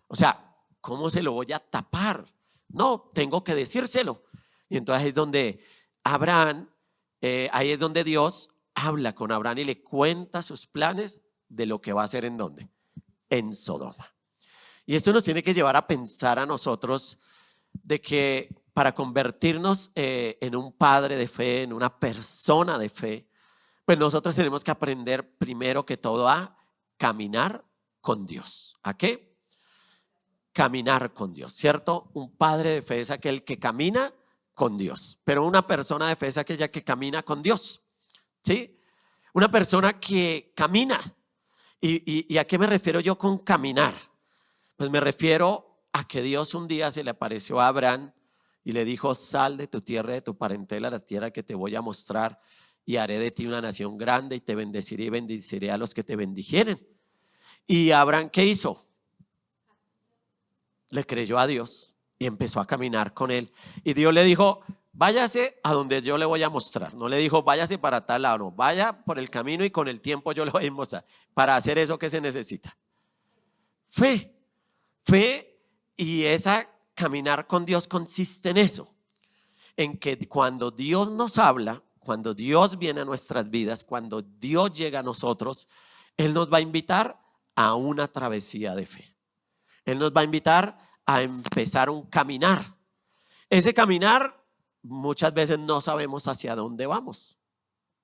S4: O sea, ¿cómo se lo voy a tapar? No, tengo que decírselo. Y entonces es donde Abraham, ahí es donde Dios habla con Abraham y le cuenta sus planes de lo que va a hacer en dónde, en Sodoma. Y esto nos tiene que llevar a pensar a nosotros de que para convertirnos en un padre de fe, en una persona de fe, pues nosotros tenemos que aprender primero que todo a caminar con Dios. ¿A qué? Caminar con Dios, ¿cierto? Un padre de fe es aquel que camina con Dios, pero una persona de fe es aquella que camina con Dios, ¿sí? Una persona que camina. ¿Y a qué me refiero yo con caminar? Pues me refiero a que Dios un día se le apareció a Abraham y le dijo, sal de tu tierra, de tu parentela, la tierra que te voy a mostrar, y haré de ti una nación grande y te bendeciré y bendeciré a los que te bendijeren. Y Abraham, ¿qué hizo? Le creyó a Dios y empezó a caminar con él. Y Dios le dijo, váyase a donde yo le voy a mostrar. No le dijo, váyase para tal lado, no, vaya por el camino y con el tiempo yo le voy a mostrar. Para hacer eso, ¿qué se necesita? Fe. Fe, y esa caminar con Dios consiste en eso. En que cuando Dios nos habla, cuando Dios viene a nuestras vidas, cuando Dios llega a nosotros, Él nos va a invitar a una travesía de fe. Él nos va a invitar a empezar un caminar. Ese caminar muchas veces no sabemos hacia dónde vamos,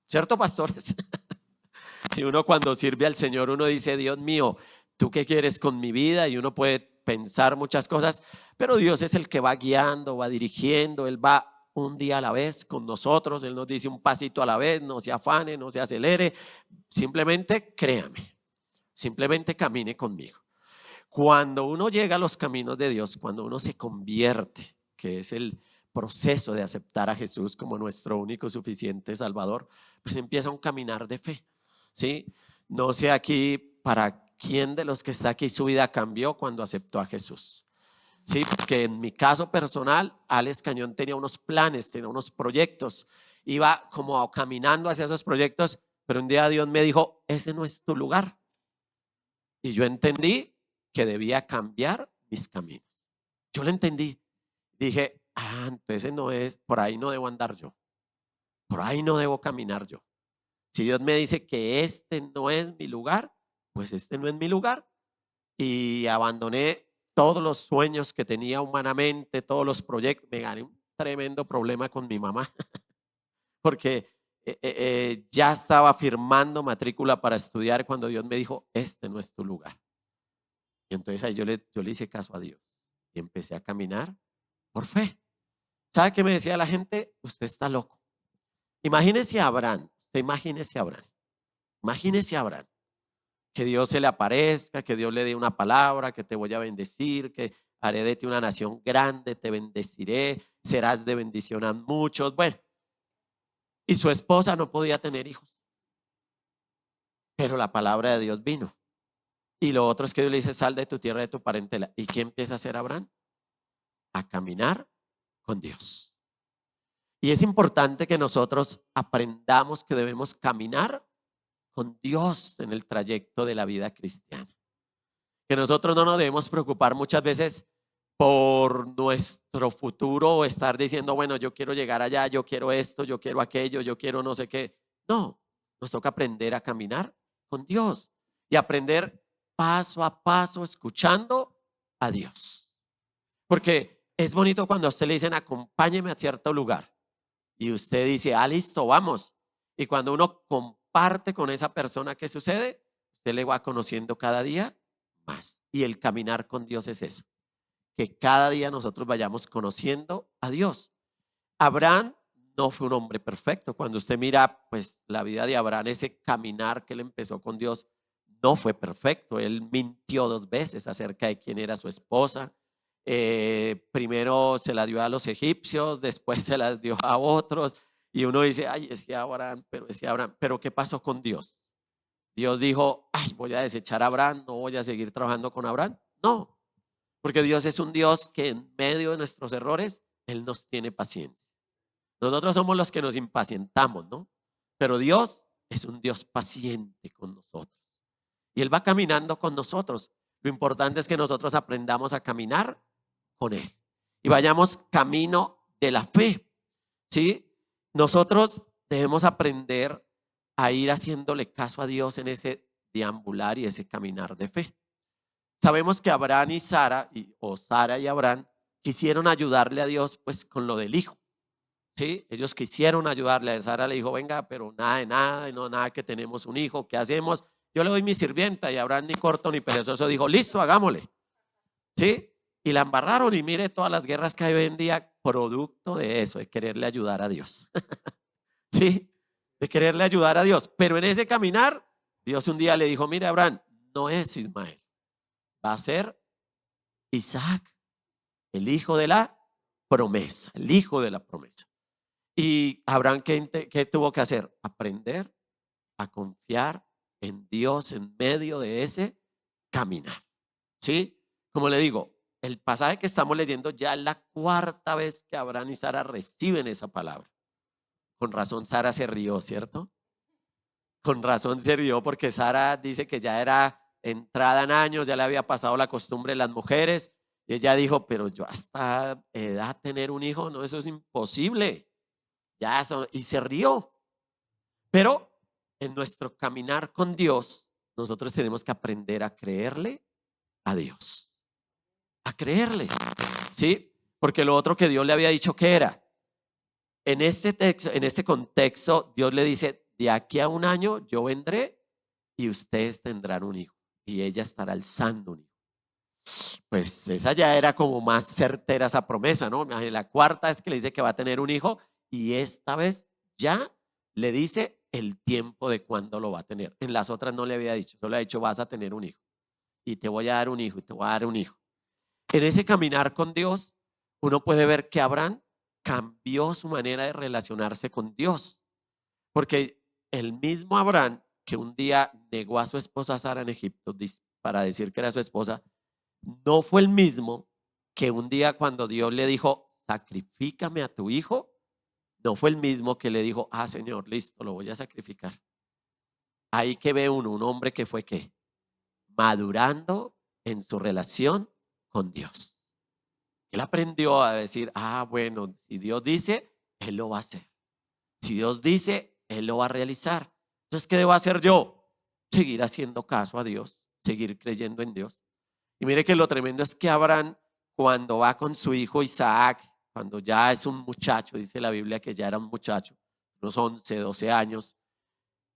S4: ¿cierto, pastores? Y uno cuando sirve al Señor, uno dice, Dios mío, ¿tú qué quieres con mi vida? Y uno puede pensar muchas cosas, pero Dios es el que va guiando, va dirigiendo. Él va un día a la vez con nosotros. Él nos dice un pasito a la vez, no se afane, no se acelere, simplemente créame, simplemente camine conmigo. Cuando uno llega a los caminos de Dios, cuando uno se convierte, que es el proceso de aceptar a Jesús como nuestro único suficiente Salvador, pues empieza un caminar de fe, ¿sí? No sé aquí para quién de los que está aquí su vida cambió cuando aceptó a Jesús. Sí, porque en mi caso personal, Alex Cañón tenía unos planes, tenía unos proyectos, iba como caminando hacia esos proyectos, pero un día Dios me dijo, ese no es tu lugar. Y yo entendí que debía cambiar mis caminos. Yo lo entendí. Dije, entonces no es, por ahí no debo andar yo. Por ahí no debo caminar yo. Si Dios me dice que este no es mi lugar, pues este no es mi lugar. Y abandoné todos los sueños que tenía humanamente, todos los proyectos. Me gané un tremendo problema con mi mamá, porque ya estaba firmando matrícula para estudiar cuando Dios me dijo, este no es tu lugar. Y entonces ahí yo le hice caso a Dios y empecé a caminar por fe. ¿Sabe qué me decía la gente? Usted está loco. Imagínese a Abraham, imagínese a Abraham, que Dios se le aparezca, que Dios le dé una palabra, que te voy a bendecir, que haré de ti una nación grande, te bendeciré, serás de bendición a muchos. Bueno, y su esposa no podía tener hijos, pero la palabra de Dios vino. Y lo otro es que Dios le dice, sal de tu tierra, de tu parentela. ¿Y qué empieza a hacer Abraham? A caminar con Dios. Y es importante que nosotros aprendamos que debemos caminar con Dios en el trayecto de la vida cristiana. Que nosotros no nos debemos preocupar muchas veces por nuestro futuro o estar diciendo, bueno, yo quiero llegar allá, yo quiero esto, yo quiero aquello, yo quiero no sé qué. No, nos toca aprender a caminar con Dios y aprender paso a paso escuchando a Dios. Porque es bonito cuando a usted le dicen, acompáñeme a cierto lugar. Y usted dice, listo, vamos. Y cuando uno comparte con esa persona, ¿qué sucede? Usted le va conociendo cada día más. Y el caminar con Dios es eso. Que cada día nosotros vayamos conociendo a Dios. Abraham no fue un hombre perfecto. Cuando usted mira, pues, la vida de Abraham, ese caminar que él empezó con Dios, no fue perfecto. Él mintió 2 veces acerca de quién era su esposa. Primero se la dio a los egipcios, después se la dio a otros. Y uno dice, ay, ese Abraham, pero ¿qué pasó con Dios? Dios dijo, ay, voy a desechar a Abraham, no voy a seguir trabajando con Abraham. No, porque Dios es un Dios que en medio de nuestros errores, Él nos tiene paciencia. Nosotros somos los que nos impacientamos, ¿no? Pero Dios es un Dios paciente con nosotros. Y Él va caminando con nosotros. Lo importante es que nosotros aprendamos a caminar con Él. Y vayamos camino de la fe, ¿sí? Nosotros debemos aprender a ir haciéndole caso a Dios en ese deambular y ese caminar de fe. Sabemos que Abraham y Sara, o Sara y Abraham, quisieron ayudarle a Dios pues con lo del hijo. ¿Sí? Ellos quisieron ayudarle. A Sara le dijo, venga, pero nada de nada, no nada que tenemos un hijo, ¿qué hacemos? Yo le doy mi sirvienta. Y Abraham, ni corto ni perezoso, dijo, listo, hagámosle. ¿Sí? Y la embarraron, y mire todas las guerras que hay hoy en día, producto de eso, de quererle ayudar a Dios. ¿Sí? De quererle ayudar a Dios. Pero en ese caminar, Dios un día le dijo, mire Abraham, no es Ismael, va a ser Isaac, el hijo de la promesa, el hijo de la promesa. Y Abraham, ¿qué tuvo que hacer? Aprender a confiar en Dios en medio de ese caminar. ¿Sí? Como le digo, el pasaje que estamos leyendo ya es la cuarta vez que Abraham y Sara reciben esa palabra. Con razón Sara se rió, ¿cierto? Con razón se rió, porque Sara dice que ya era entrada en años, ya le había pasado la costumbre de las mujeres. Y ella dijo, pero yo hasta edad tener un hijo, no, eso es imposible. Ya eso, y se rió. Pero en nuestro caminar con Dios, nosotros tenemos que aprender a creerle a Dios. A creerle, ¿sí? Porque lo otro que Dios le había dicho que era, en este texto, en este contexto, Dios le dice, de aquí a un año yo vendré y ustedes tendrán un hijo y ella estará alzando un hijo. Pues esa ya era como más certera esa promesa, ¿no? La cuarta es que le dice que va a tener un hijo y esta vez ya le dice el tiempo de cuándo lo va a tener. En las otras no le había dicho, solo le ha dicho vas a tener un hijo y te voy a dar un hijo y te voy a dar un hijo. En ese caminar con Dios, uno puede ver que Abraham cambió su manera de relacionarse con Dios, porque el mismo Abraham que un día negó a su esposa Sara en Egipto para decir que era su esposa, no fue el mismo que un día cuando Dios le dijo, sacrifícame a tu hijo, no fue el mismo que le dijo, ah Señor, listo, lo voy a sacrificar. Ahí que ve un hombre que fue ¿qué? Madurando en su relación con Dios. Él aprendió a decir, ah bueno, si Dios dice, Él lo va a hacer. Si Dios dice, Él lo va a realizar. Entonces, ¿qué debo hacer yo? Seguir haciendo caso a Dios, seguir creyendo en Dios. Y mire que lo tremendo es que Abraham, cuando va con su hijo Isaac, cuando ya es un muchacho, dice la Biblia que ya era un muchacho, unos 11, 12 años,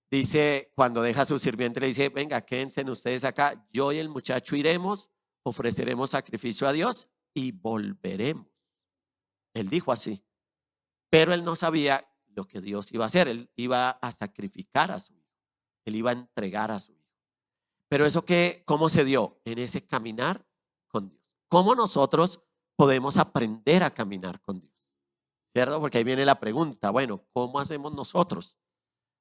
S4: dice, cuando deja a su sirviente, le dice, venga, quédense ustedes acá, yo y el muchacho iremos, ofreceremos sacrificio a Dios y volveremos. Él dijo así, pero él no sabía lo que Dios iba a hacer. Él iba a sacrificar a su hijo, él iba a entregar a su hijo. Pero eso ¿cómo se dio? En ese caminar con Dios. ¿Cómo nosotros podemos aprender a caminar con Dios? ¿Cierto? Porque ahí viene la pregunta, bueno, ¿cómo hacemos nosotros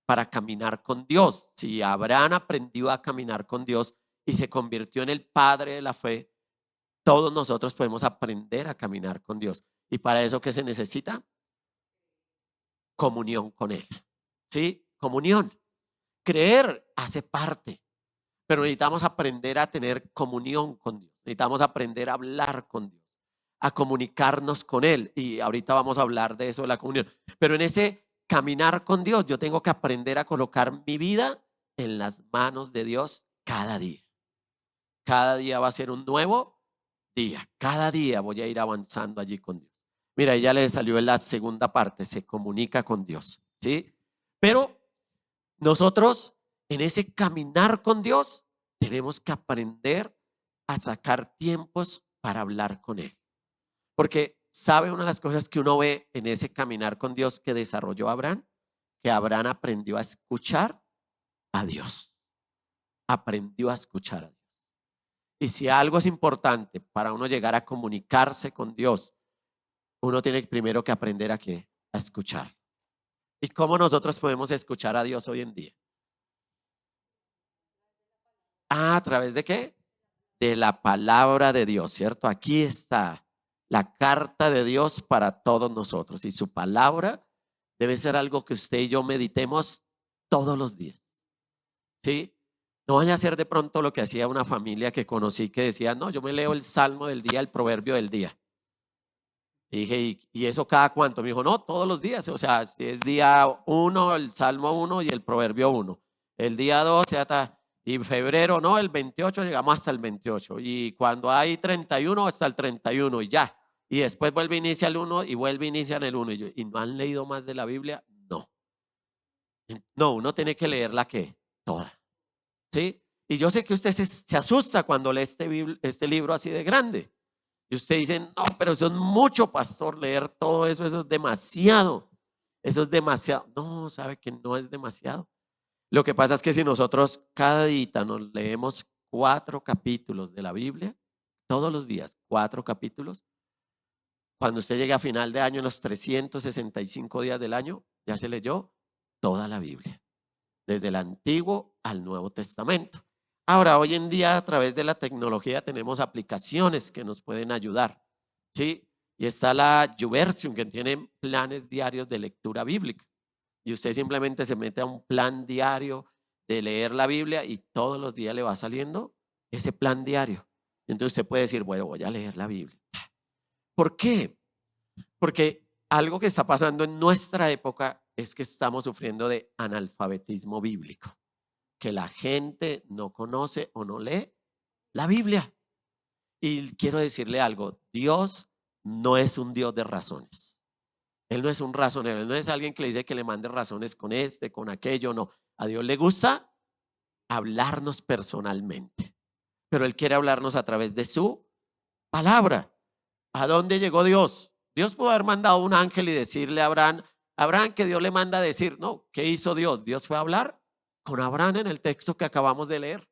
S4: para caminar con Dios? Si Abraham aprendió a caminar con Dios y se convirtió en el padre de la fe, todos nosotros podemos aprender a caminar con Dios. ¿Y para eso qué se necesita? Comunión con Él. ¿Sí? Comunión. Creer hace parte. Pero necesitamos aprender a tener comunión con Dios. Necesitamos aprender a hablar con Dios, a comunicarnos con Él. Y ahorita vamos a hablar de eso, de la comunión. Pero en ese caminar con Dios, yo tengo que aprender a colocar mi vida en las manos de Dios cada día. Cada día va a ser un nuevo día. Cada día voy a ir avanzando allí con Dios. Mira, ya le salió en la segunda parte, se comunica con Dios, ¿sí? Pero nosotros en ese caminar con Dios tenemos que aprender a sacar tiempos para hablar con Él. Porque ¿sabe una de las cosas que uno ve en ese caminar con Dios que desarrolló Abraham? Que Abraham aprendió a escuchar a Dios. Aprendió a escuchar a Dios. Y si algo es importante para uno llegar a comunicarse con Dios, uno tiene primero que aprender a escuchar. ¿Y cómo nosotros podemos escuchar a Dios hoy en día? ¿A través de qué? De la palabra de Dios, ¿cierto? Aquí está la carta de Dios para todos nosotros. Y su palabra debe ser algo que usted y yo meditemos todos los días, ¿sí? No vaya a ser de pronto lo que hacía una familia que conocí que decía, no, yo me leo el salmo del día, el proverbio del día. Y dije, ¿y eso cada cuánto? Me dijo, no, todos los días. O sea, si es día 1, el salmo 1 y el proverbio 1. El día 2, y febrero, no, el 28 llegamos hasta el 28. Y cuando hay 31, hasta el 31 y ya. Y después vuelve a iniciar el 1 y vuelve a iniciar el 1. ¿Y no han leído más de la Biblia? No. No, uno tiene que leerla ¿qué? Toda. ¿Sí? Y yo sé que usted se asusta cuando lee este libro así de grande. Y usted dice, no, pero eso es mucho, pastor, leer todo eso, eso es demasiado. Eso es demasiado. No, sabe que no es demasiado. Lo que pasa es que si nosotros cada día nos leemos 4 capítulos de la Biblia, todos los días, 4 capítulos, cuando usted llegue a final de año, en los 365 días del año, ya se leyó toda la Biblia, desde el Antiguo al Nuevo Testamento. Ahora, hoy en día, a través de la tecnología, tenemos aplicaciones que nos pueden ayudar, ¿sí? Y está la YouVersion, que tiene planes diarios de lectura bíblica. Y usted simplemente se mete a un plan diario de leer la Biblia y todos los días le va saliendo ese plan diario. Entonces usted puede decir, bueno, voy a leer la Biblia. ¿Por qué? Porque algo que está pasando en nuestra época es que estamos sufriendo de analfabetismo bíblico, que la gente no conoce o no lee la Biblia. Y quiero decirle algo, Dios no es un Dios de razones. Él no es un razonero, Él no es alguien que le dice que le mande razones con con aquello, no. A Dios le gusta hablarnos personalmente, pero Él quiere hablarnos a través de su palabra. ¿A dónde llegó Dios? Dios pudo haber mandado un ángel y decirle a Abraham que Dios le manda a decir, no, ¿qué hizo Dios? Dios fue a hablar con Abraham en el texto que acabamos de leer.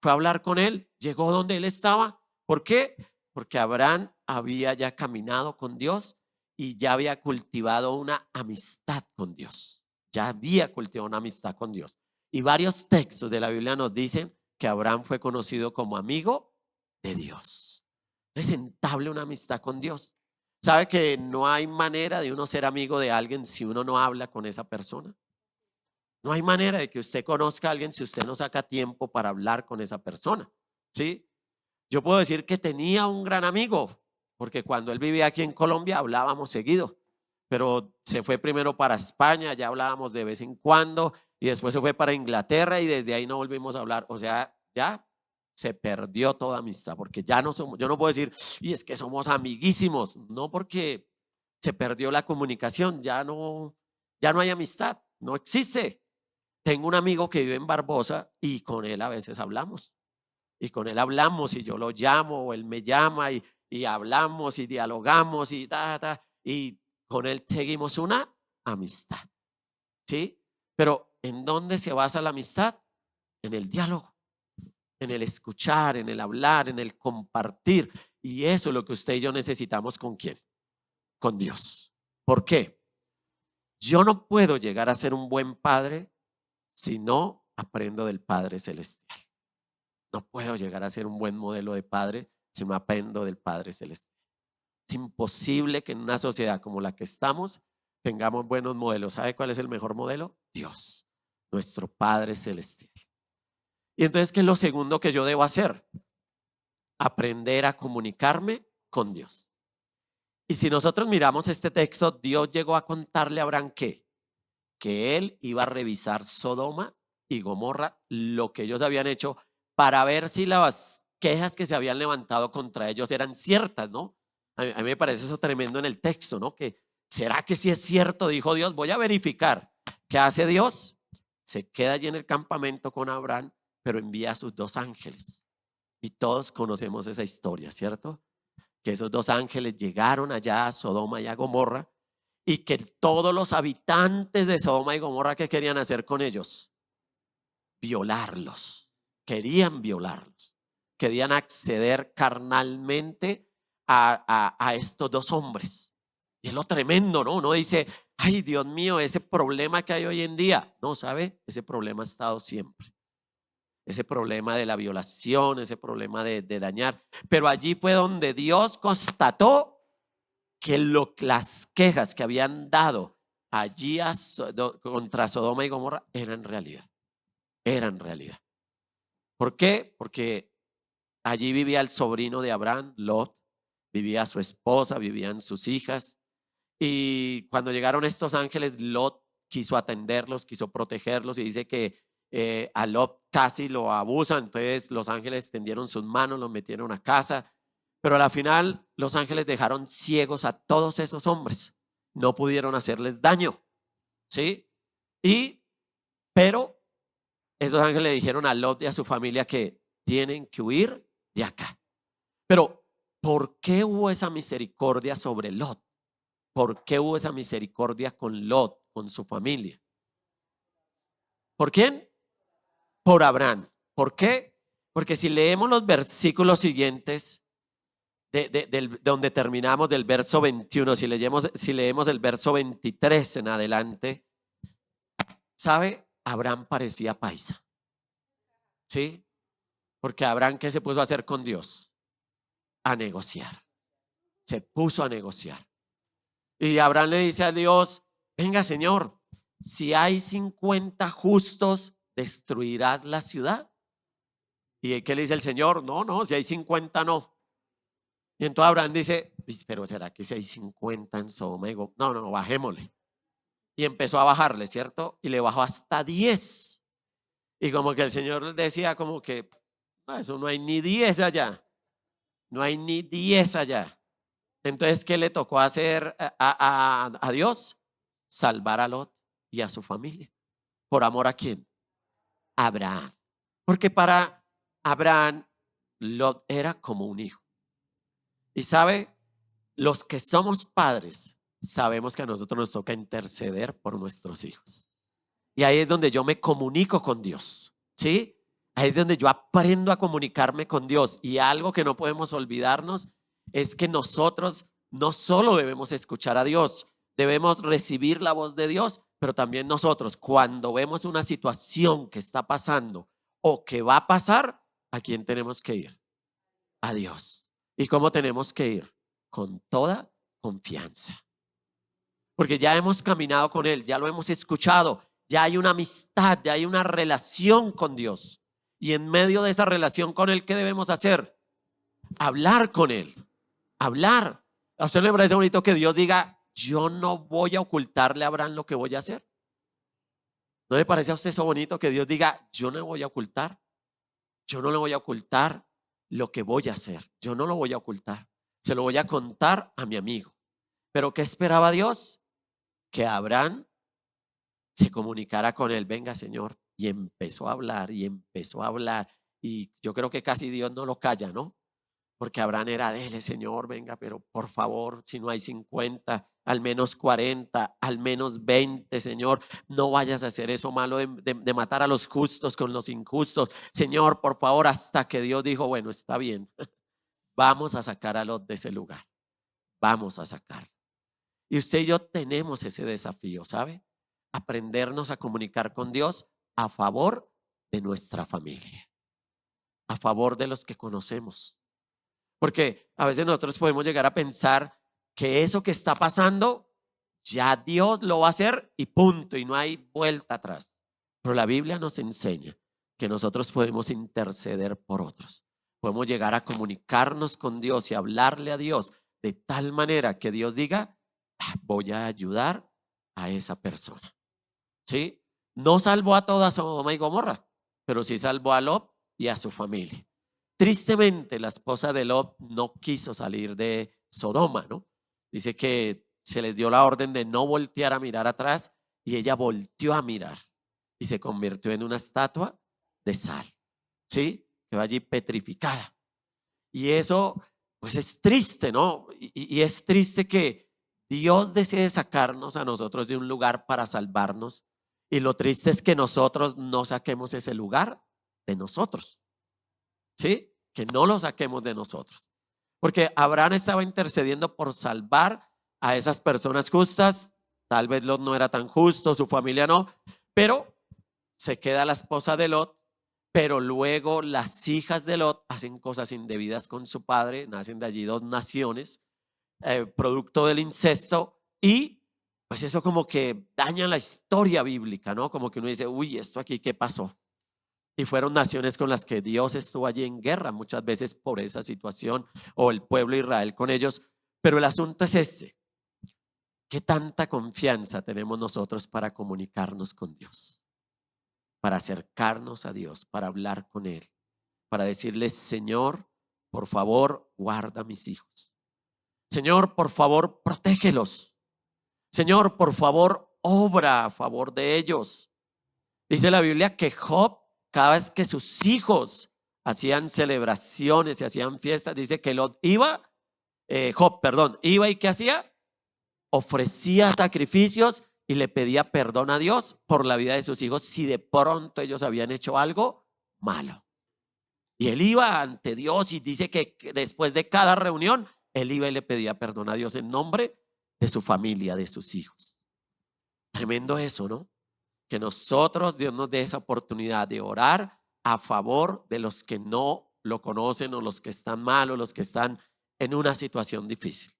S4: Fue a hablar con él, llegó donde él estaba. ¿Por qué? Porque Abraham había ya caminado con Dios y ya había cultivado una amistad con Dios. Ya había cultivado una amistad con Dios. Y varios textos de la Biblia nos dicen que Abraham fue conocido como amigo de Dios. Es entable una amistad con Dios. ¿Sabe que no hay manera de uno ser amigo de alguien si uno no habla con esa persona? No hay manera de que usted conozca a alguien si usted no saca tiempo para hablar con esa persona, ¿sí? Yo puedo decir que tenía un gran amigo, porque cuando él vivía aquí en Colombia hablábamos seguido, pero se fue primero para España, ya hablábamos de vez en cuando, y después se fue para Inglaterra y desde ahí no volvimos a hablar. O sea, ya se perdió toda amistad, porque ya no somos, yo no puedo decir, y es que somos amiguísimos, no, porque se perdió la comunicación, ya no hay amistad, no existe. Tengo un amigo que vive en Barbosa y con él a veces hablamos. Y con él hablamos y yo lo llamo o él me llama y hablamos y dialogamos y y con él seguimos una amistad. ¿Sí? Pero ¿en dónde se basa la amistad? En el diálogo, en el escuchar, en el hablar, en el compartir. Y eso es lo que usted y yo necesitamos. ¿Con quién? Con Dios. ¿Por qué? Yo no puedo llegar a ser un buen padre si no aprendo del Padre Celestial. No puedo llegar a ser un buen modelo de padre si no aprendo del Padre Celestial. Es imposible que en una sociedad como la que estamos tengamos buenos modelos. ¿Sabe cuál es el mejor modelo? Dios, nuestro Padre Celestial. Y entonces, ¿qué es lo segundo que yo debo hacer? Aprender a comunicarme con Dios. Y si nosotros miramos este texto, Dios llegó a contarle a Abraham que él iba a revisar Sodoma y Gomorra, lo que ellos habían hecho, para ver si las quejas que se habían levantado contra ellos eran ciertas, ¿no? A mí me parece eso tremendo en el texto, ¿no? Que ¿será que sí es cierto? Dijo Dios, voy a verificar. ¿Qué hace Dios? Se queda allí en el campamento con Abraham, pero envía a sus 2 ángeles. Y todos conocemos esa historia, ¿cierto? Que esos 2 ángeles llegaron allá a Sodoma y a Gomorra y que todos los habitantes de Sodoma y Gomorra, ¿qué querían hacer con ellos? Violarlos. Querían violarlos. Querían acceder carnalmente a estos 2 hombres. Y es lo tremendo, ¿no? Uno dice, ay Dios mío, ese problema que hay hoy en día. No, ¿sabe? Ese problema ha estado siempre. Ese problema de la violación, ese problema de dañar. Pero allí fue donde Dios constató que las quejas que habían dado allí contra Sodoma y Gomorra eran realidad. Eran realidad. ¿Por qué? Porque allí vivía el sobrino de Abraham, Lot, vivía su esposa, vivían sus hijas. Y cuando llegaron estos ángeles, Lot quiso atenderlos, quiso protegerlos y dice que a Lot casi lo abusan. Entonces los ángeles tendieron sus manos, los metieron a casa. Pero a la final los ángeles dejaron ciegos a todos esos hombres. No pudieron hacerles daño. ¿Sí? Pero esos ángeles le dijeron a Lot y a su familia que tienen que huir de acá. Pero ¿por qué hubo esa misericordia sobre Lot? ¿Por qué hubo esa misericordia con Lot, con su familia? ¿Por quién? Por Abraham. ¿Por qué? Porque si leemos los versículos siguientes, donde terminamos del verso 21, si leemos el verso 23 en adelante, ¿sabe? Abraham parecía paisa. ¿Sí? Porque Abraham, ¿qué se puso a hacer con Dios? A negociar. Se puso a negociar. Y Abraham le dice a Dios, venga Señor, si hay 50 justos, ¿destruirás la ciudad? ¿Y qué le dice el Señor? No, si hay 50 no. Y entonces Abraham dice, pero ¿será que si hay 50 en Sodoma y Gomorra? No, bajémosle. Y empezó a bajarle, ¿cierto? Y le bajó hasta 10. Y como que el Señor decía como que, no, eso no hay ni 10 allá. No hay ni 10 allá. Entonces, ¿qué le tocó hacer a Dios? Salvar a Lot y a su familia. ¿Por amor a quién? A Abraham. Porque para Abraham, Lot era como un hijo. Y sabe, los que somos padres, sabemos que a nosotros nos toca interceder por nuestros hijos. Y ahí es donde yo me comunico con Dios. ¿Sí? Ahí es donde yo aprendo a comunicarme con Dios. Y algo que no podemos olvidarnos es que nosotros no solo debemos escuchar a Dios, debemos recibir la voz de Dios, pero también nosotros cuando vemos una situación que está pasando o que va a pasar, ¿a quién tenemos que ir? A Dios. ¿Y cómo tenemos que ir? Con toda confianza. Porque ya hemos caminado con Él, ya lo hemos escuchado, ya hay una amistad, ya hay una relación con Dios. Y en medio de esa relación con Él, ¿qué debemos hacer? Hablar con Él. Hablar. ¿A usted le parece bonito que Dios diga, yo no voy a ocultarle a Abraham lo que voy a hacer? ¿No le parece a usted eso bonito que Dios diga, yo no voy a ocultar? Yo no le voy a ocultar lo que voy a hacer. Yo no lo voy a ocultar. Se lo voy a contar a mi amigo. ¿Pero qué esperaba Dios? Que Abraham se comunicara con él. Venga, Señor. Y empezó a hablar y empezó a hablar. Y yo creo que casi Dios no lo calla, ¿no? Porque Abraham era, dele Señor, venga, pero por favor, si no hay 50, al menos 40, al menos 20, Señor, no vayas a hacer eso malo de matar a los justos con los injustos. Señor, por favor, hasta que Dios dijo, bueno, está bien, vamos a sacar a Lot de ese lugar, vamos a sacarlo. Y usted y yo tenemos ese desafío, ¿sabe? Aprendernos a comunicar con Dios a favor de nuestra familia, a favor de los que conocemos. Porque a veces nosotros podemos llegar a pensar que eso que está pasando, ya Dios lo va a hacer y punto, y no hay vuelta atrás. Pero la Biblia nos enseña que nosotros podemos interceder por otros. Podemos llegar a comunicarnos con Dios y hablarle a Dios de tal manera que Dios diga, voy a ayudar a esa persona. ¿Sí? No salvó a toda Sodoma y Gomorra, pero sí salvó a Lot y a su familia. Tristemente, la esposa de Lot no quiso salir de Sodoma, ¿no? Dice que se les dio la orden de no voltear a mirar atrás y ella volteó a mirar y se convirtió en una estatua de sal, ¿sí? Que va allí petrificada. Y eso, pues es triste, ¿no? Y es triste que Dios desee sacarnos a nosotros de un lugar para salvarnos. Y lo triste es que nosotros no saquemos ese lugar de nosotros. ¿Sí? Que no lo saquemos de nosotros. Porque Abraham estaba intercediendo por salvar a esas personas justas, tal vez Lot no era tan justo, su familia no, pero se queda la esposa de Lot, pero luego las hijas de Lot hacen cosas indebidas con su padre, nacen de allí 2 naciones, producto del incesto, y pues eso como que daña la historia bíblica, ¿no? Como que uno dice, uy, ¿esto aquí qué pasó? Y fueron naciones con las que Dios estuvo allí en guerra, muchas veces por esa situación, o el pueblo de Israel con ellos. Pero el asunto es este: ¿qué tanta confianza tenemos nosotros para comunicarnos con Dios? Para acercarnos a Dios, para hablar con Él, para decirle, Señor, por favor, guarda a mis hijos. Señor, por favor, protégelos. Señor, por favor, obra a favor de ellos. Dice la Biblia que Job, cada vez que sus hijos hacían celebraciones y hacían fiestas, dice que Job iba y ¿qué hacía? Ofrecía sacrificios y le pedía perdón a Dios por la vida de sus hijos si de pronto ellos habían hecho algo malo. Y él iba ante Dios y dice que después de cada reunión, él iba y le pedía perdón a Dios en nombre de su familia, de sus hijos. Tremendo eso, ¿no? Que nosotros, Dios nos dé esa oportunidad de orar a favor de los que no lo conocen, o los que están mal, o los que están en una situación difícil.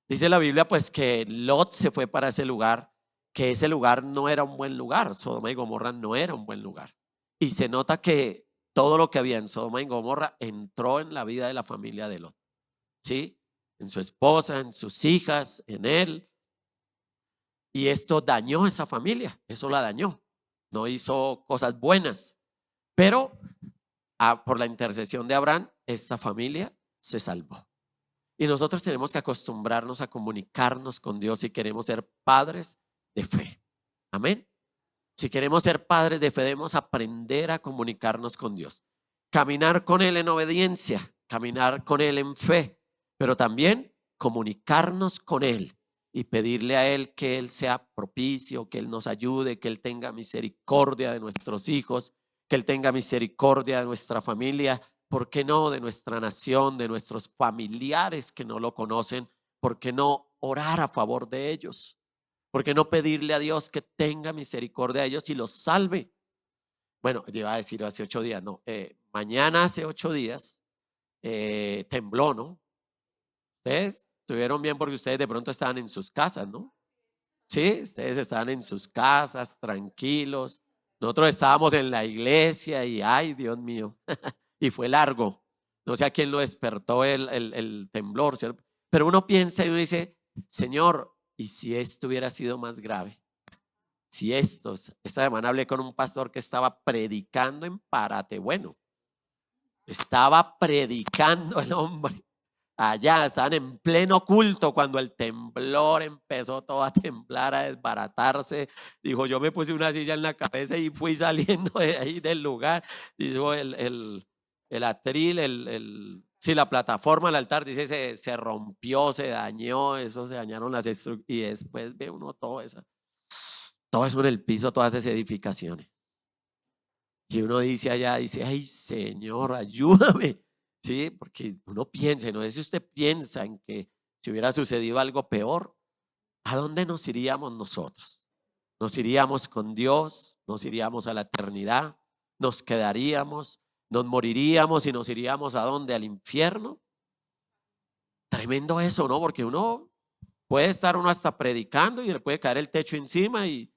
S4: Dice la Biblia pues que Lot se fue para ese lugar, que ese lugar no era un buen lugar. Sodoma y Gomorra no era un buen lugar. Y se nota que todo lo que había en Sodoma y Gomorra entró en la vida de la familia de Lot, ¿sí? En su esposa, en sus hijas, en él. Y esto dañó esa familia, eso la dañó. No hizo cosas buenas, pero por la intercesión de Abraham, esta familia se salvó. Y nosotros tenemos que acostumbrarnos a comunicarnos con Dios si queremos ser padres de fe. Amén. Si queremos ser padres de fe, debemos aprender a comunicarnos con Dios. Caminar con Él en obediencia, caminar con Él en fe, pero también comunicarnos con Él y pedirle a Él que Él sea propicio, que Él nos ayude, que Él tenga misericordia de nuestros hijos, que Él tenga misericordia de nuestra familia. ¿Por qué no de nuestra nación, de nuestros familiares que no lo conocen? ¿Por qué no orar a favor de ellos? ¿Por qué no pedirle a Dios que tenga misericordia de ellos y los salve? Bueno, yo iba a decir hace 8 días, no. Mañana hace 8 días tembló, ¿no? Ustedes estuvieron bien porque ustedes de pronto estaban en sus casas, ¿no? Sí, ustedes estaban en sus casas, tranquilos. Nosotros estábamos en la iglesia y ay, Dios mío. Y fue largo. No sé a quién lo despertó el temblor, ¿cierto? Pero uno piensa y uno dice, Señor, ¿y si esto hubiera sido más grave? Si esta semana hablé con un pastor que estaba predicando en Parate. Bueno, estaba predicando el hombre. Allá estaban en pleno culto cuando el temblor empezó todo a temblar, a desbaratarse. Dijo, yo me puse una silla en la cabeza y fui saliendo de ahí del lugar. Dijo el atril, sí, la plataforma, el altar, dice, se rompió, se dañó, eso se dañaron las estructuras. Y después ve uno todo eso en el piso, todas esas edificaciones. Y uno dice allá, dice, ay Señor, ayúdame. Sí, porque uno piensa, no sé si usted piensa en que si hubiera sucedido algo peor, ¿a dónde nos iríamos nosotros? ¿Nos iríamos con Dios? ¿Nos iríamos a la eternidad? ¿Nos quedaríamos? ¿Nos moriríamos y nos iríamos a dónde? ¿Al infierno? Tremendo eso, ¿no? Porque uno puede estar hasta predicando y le puede caer el techo encima y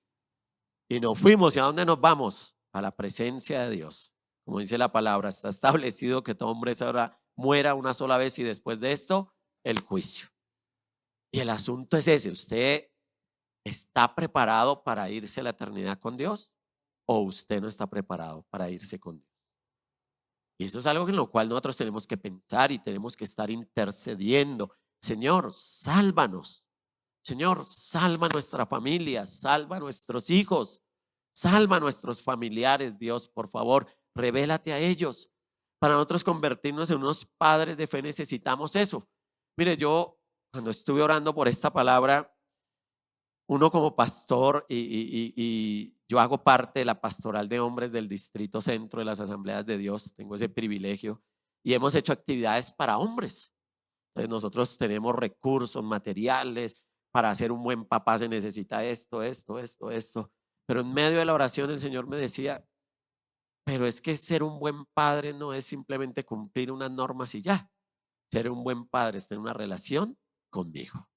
S4: nos fuimos. ¿Y a dónde nos vamos? A la presencia de Dios. Como dice la palabra, está establecido que todo hombre muera una sola vez y después de esto, el juicio. Y el asunto es ese: ¿usted está preparado para irse a la eternidad con Dios o usted no está preparado para irse con Dios? Y eso es algo en lo cual nosotros tenemos que pensar y tenemos que estar intercediendo. Señor, sálvanos. Señor, salva nuestra familia, salva a nuestros hijos, salva a nuestros familiares. Dios, por favor, revélate a ellos. Para nosotros convertirnos en unos padres de fe necesitamos eso. Mire, yo cuando estuve orando por esta palabra, uno como pastor y yo hago parte de la pastoral de hombres del Distrito Centro de las Asambleas de Dios, tengo ese privilegio y hemos hecho actividades para hombres. Entonces nosotros tenemos recursos materiales, para ser un buen papá se necesita esto, esto, esto, esto. Pero en medio de la oración el Señor me decía, pero es que ser un buen padre no es simplemente cumplir unas normas y ya. Ser un buen padre es tener una relación conmigo.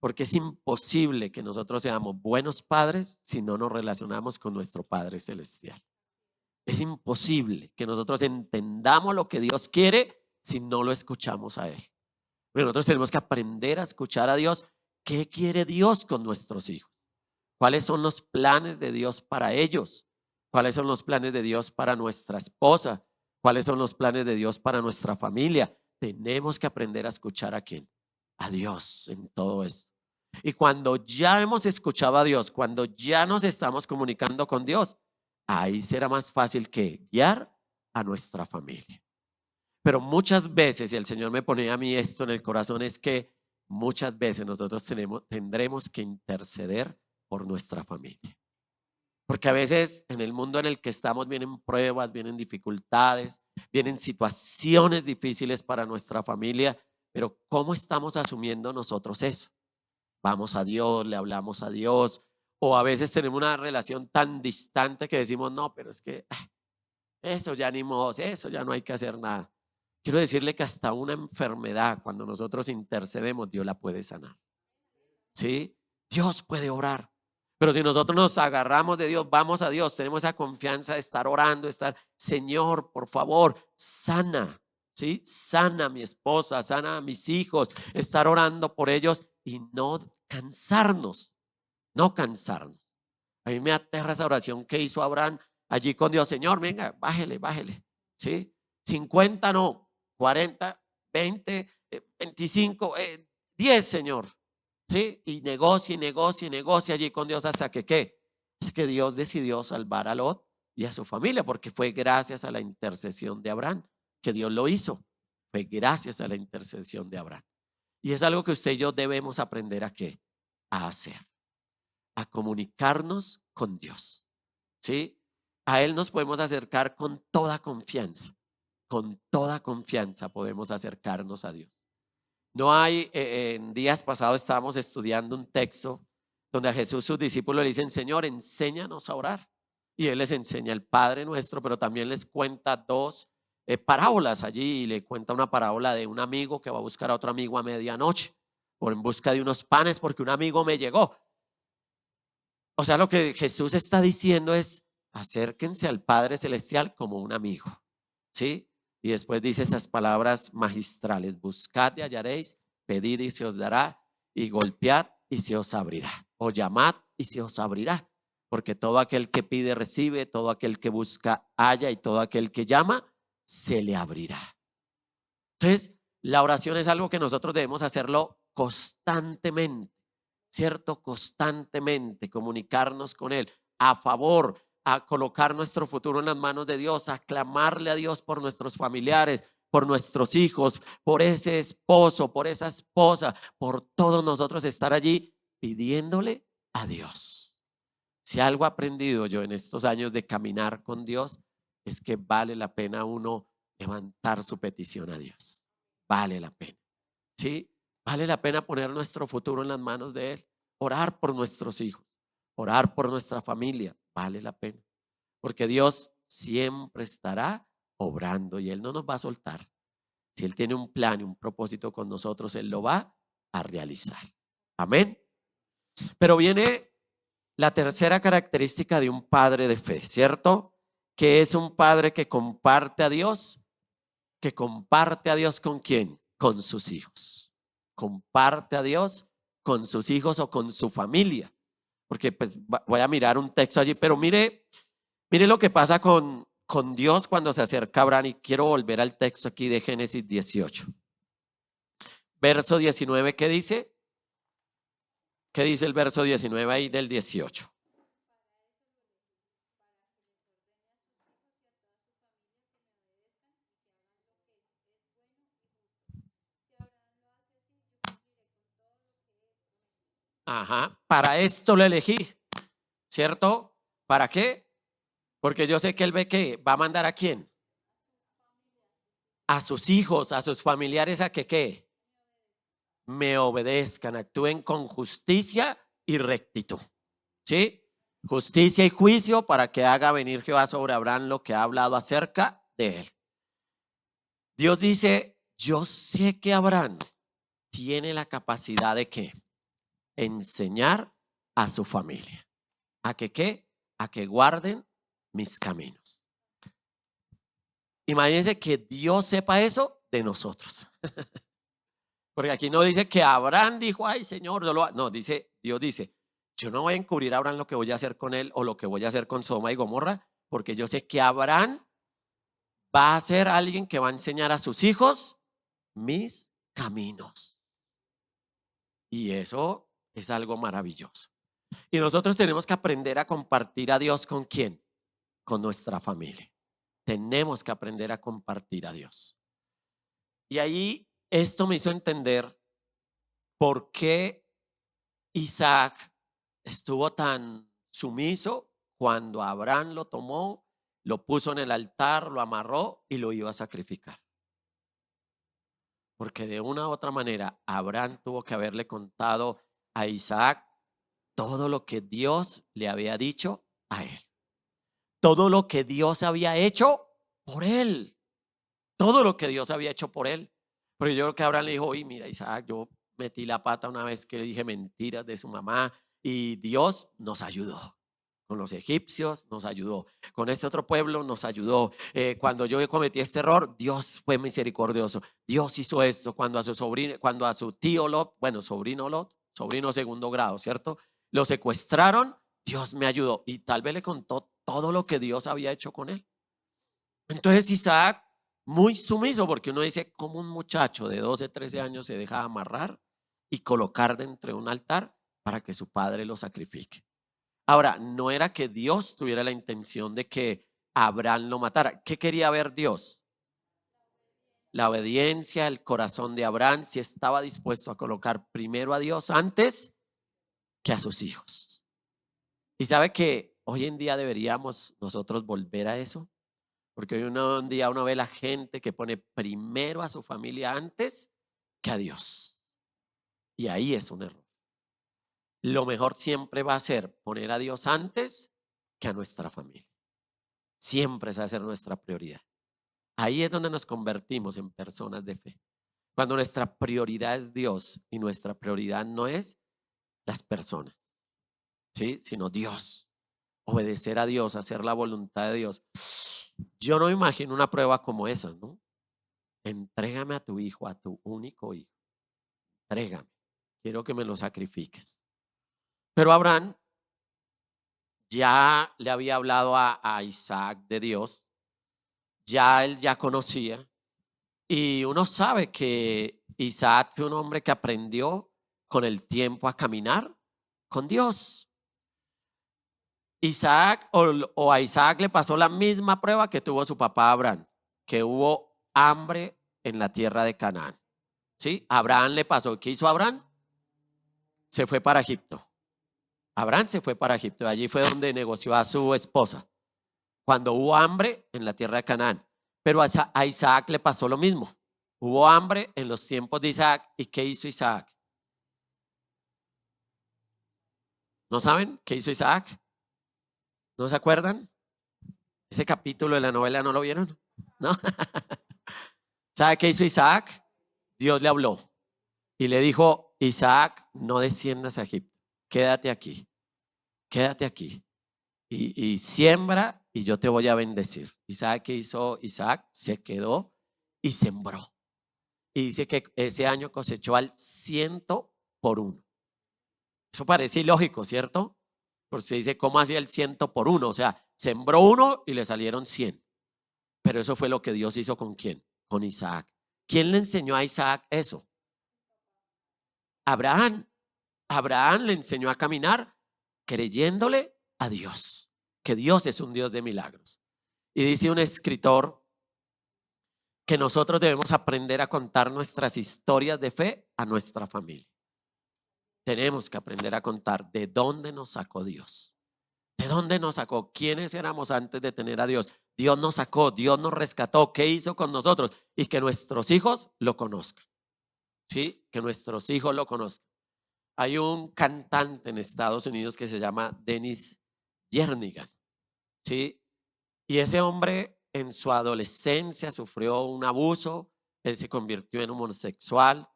S4: Porque es imposible que nosotros seamos buenos padres si no nos relacionamos con nuestro Padre Celestial. Es imposible que nosotros entendamos lo que Dios quiere si no lo escuchamos a Él. Pero nosotros tenemos que aprender a escuchar a Dios. ¿Qué quiere Dios con nuestros hijos? ¿Cuáles son los planes de Dios para ellos? ¿Cuáles son los planes de Dios para nuestra esposa? ¿Cuáles son los planes de Dios para nuestra familia? Tenemos que aprender a escuchar ¿a quién? A Dios en todo esto. Y cuando ya hemos escuchado a Dios, cuando ya nos estamos comunicando con Dios, ahí será más fácil que guiar a nuestra familia. Pero muchas veces, y el Señor me pone a mí esto en el corazón, es que muchas veces nosotros tendremos que interceder por nuestra familia. Porque a veces en el mundo en el que estamos vienen pruebas, vienen dificultades, vienen situaciones difíciles para nuestra familia, pero ¿cómo estamos asumiendo nosotros eso? Vamos a Dios, le hablamos a Dios, o a veces tenemos una relación tan distante que decimos, no, pero es que eso ya ni modo, eso ya no hay que hacer nada. Quiero decirle que hasta una enfermedad, cuando nosotros intercedemos, Dios la puede sanar. ¿Sí? Dios puede orar. Pero si nosotros nos agarramos de Dios, vamos a Dios, tenemos esa confianza de estar orando, Señor, por favor, sana, ¿sí? Sana a mi esposa, sana a mis hijos, estar orando por ellos y no cansarnos, no cansarnos. A mí me aterra esa oración que hizo Abraham allí con Dios. Señor, venga, bájele, ¿sí? 50 no, 40, 20, 25, 10, Señor. ¿Sí? Y negocia allí con Dios hasta que ¿qué? Es que Dios decidió salvar a Lot y a su familia, porque fue gracias a la intercesión de Abraham que Dios lo hizo. Fue gracias a la intercesión de Abraham. Y es algo que usted y yo debemos aprender a ¿qué? A hacer. A comunicarnos con Dios. ¿Sí? A Él nos podemos acercar con toda confianza. Con toda confianza podemos acercarnos a Dios. No hay, en días pasados estábamos estudiando un texto donde a Jesús sus discípulos le dicen, Señor, enséñanos a orar. Y Él les enseña el Padre Nuestro, pero también les cuenta dos parábolas allí. Y le cuenta una parábola de un amigo que va a buscar a otro amigo a medianoche por en busca de unos panes porque un amigo me llegó. O sea, lo que Jesús está diciendo es, acérquense al Padre Celestial como un amigo, ¿sí? Y después dice esas palabras magistrales, buscad y hallaréis, pedid y se os dará, y golpead y se os abrirá, o llamad y se os abrirá, porque todo aquel que pide recibe, todo aquel que busca halla, y todo aquel que llama se le abrirá. Entonces, la oración es algo que nosotros debemos hacerlo constantemente, ¿cierto? Constantemente, comunicarnos con Él a favor, a colocar nuestro futuro en las manos de Dios, a clamarle a Dios por nuestros familiares, por nuestros hijos, por ese esposo, por esa esposa, por todos nosotros estar allí pidiéndole a Dios. Si algo he aprendido yo en estos años de caminar con Dios, es que vale la pena uno levantar su petición a Dios. Vale la pena, ¿sí? Vale la pena poner nuestro futuro en las manos de Él, orar por nuestros hijos, orar por nuestra familia. Vale la pena, porque Dios siempre estará obrando y Él no nos va a soltar. Si Él tiene un plan y un propósito con nosotros, Él lo va a realizar. Amén. Pero viene la tercera característica de un padre de fe, ¿cierto? Que es un padre que comparte a Dios. ¿Que comparte a Dios con quién? Con sus hijos. Comparte a Dios con sus hijos o con su familia. Porque pues voy a mirar un texto allí, pero mire lo que pasa con Dios cuando se acerca a Abraham. Y quiero volver al texto aquí de Génesis 18. Verso 19, ¿qué dice? ¿Qué dice el verso 19 ahí del 18? Ajá, para esto lo elegí, ¿cierto? ¿Para qué? Porque yo sé que Él ve que va a mandar ¿a quién? A sus hijos, a sus familiares, ¿a que qué? me obedezcan, actúen con justicia y rectitud. ¿Sí? Justicia y juicio para que haga venir Jehová sobre Abraham lo que ha hablado acerca de él. Dios dice, yo sé que Abraham tiene la capacidad de ¿qué? Enseñar a su familia. ¿A que qué? A que guarden mis caminos. Imagínense que Dios sepa eso de nosotros. Porque aquí no dice que Abraham dijo, ay Señor, no, Dios dice, yo no voy a encubrir a Abraham lo que voy a hacer con él o lo que voy a hacer con Sodoma y Gomorra, porque yo sé que Abraham va a ser alguien que va a enseñar a sus hijos mis caminos. Y eso es algo maravilloso. Y nosotros tenemos que aprender a compartir a Dios ¿con quién? Con nuestra familia. Tenemos que aprender a compartir a Dios. Y ahí esto me hizo entender por qué Isaac estuvo tan sumiso cuando Abraham lo tomó, lo puso en el altar, lo amarró y lo iba a sacrificar. Porque de una u otra manera Abraham tuvo que haberle contado a Isaac todo lo que Dios le había dicho a él. Todo lo que Dios había hecho por él. Todo lo que Dios había hecho por él. Pero yo creo que Abraham le dijo, oye, mira Isaac, yo metí la pata una vez que le dije mentiras de su mamá y Dios nos ayudó. Con los egipcios nos ayudó. Con este otro pueblo nos ayudó. Cuando yo cometí este error, Dios fue misericordioso. Dios hizo esto. Cuando a su tío Lot, bueno, sobrino segundo grado, ¿cierto? Lo secuestraron, Dios me ayudó. Y tal vez le contó todo lo que Dios había hecho con él. Entonces Isaac, muy sumiso, porque uno dice, ¿cómo un muchacho de 12, 13 años se deja amarrar y colocar dentro de un altar para que su padre lo sacrifique? Ahora, no era que Dios tuviera la intención de que Abraham lo matara. ¿Qué quería ver Dios? La obediencia, el corazón de Abraham, si estaba dispuesto a colocar primero a Dios antes que a sus hijos. Y sabe que hoy en día deberíamos nosotros volver a eso, porque hoy en día uno ve la gente que pone primero a su familia antes que a Dios. Y ahí es un error. Lo mejor siempre va a ser poner a Dios antes que a nuestra familia. Siempre esa va a ser nuestra prioridad. Ahí es donde nos convertimos en personas de fe. Cuando nuestra prioridad es Dios y nuestra prioridad no es las personas, ¿sí? Sino Dios. Obedecer a Dios, hacer la voluntad de Dios. Yo no me imagino una prueba como esa, ¿no? Entrégame a tu hijo, a tu único hijo. Entrégame. Quiero que me lo sacrifiques. Pero Abraham ya le había hablado a Isaac de Dios. Él ya conocía. Y uno sabe que Isaac fue un hombre que aprendió con el tiempo a caminar con Dios. Isaac o a Isaac le pasó la misma prueba que tuvo su papá Abraham, que hubo hambre en la tierra de Canaán. ¿Sí? Abraham le pasó. ¿Qué hizo Abraham? Se fue para Egipto. Abraham se fue para Egipto. Allí fue donde negoció a su esposa. Cuando hubo hambre en la tierra de Canaán. Pero a Isaac le pasó lo mismo. Hubo hambre en los tiempos de Isaac. ¿Y qué hizo Isaac? ¿No saben qué hizo Isaac? ¿No se acuerdan? Ese capítulo de la novela, ¿no lo vieron? ¿No? ¿Sabe qué hizo Isaac? Dios le habló y le dijo, Isaac, no desciendas a Egipto. Quédate aquí. Quédate aquí. Y siembra y yo te voy a bendecir. ¿Y sabe qué hizo Isaac? Se quedó y sembró. Y dice que ese año cosechó al 100%. Eso parece ilógico, ¿cierto? Porque se dice, ¿cómo hacía el 100%? O sea, sembró 1 y le salieron 100. Pero eso fue lo que Dios hizo ¿con quién? Con Isaac. ¿Quién le enseñó a Isaac eso? Abraham. Abraham le enseñó a caminar creyéndole a Dios, que Dios es un Dios de milagros. Y dice un escritor que nosotros debemos aprender a contar nuestras historias de fe a nuestra familia. Tenemos que aprender a contar de dónde nos sacó Dios. ¿De dónde nos sacó? ¿Quiénes éramos antes de tener a Dios? Dios nos sacó, Dios nos rescató. ¿Qué hizo con nosotros? Y que nuestros hijos lo conozcan. ¿sí? Que nuestros hijos lo conozcan. Hay un cantante en Estados Unidos que se llama Dennis Jernigan, ¿sí? Y ese hombre en su adolescencia sufrió un abuso, él se convirtió en homosexual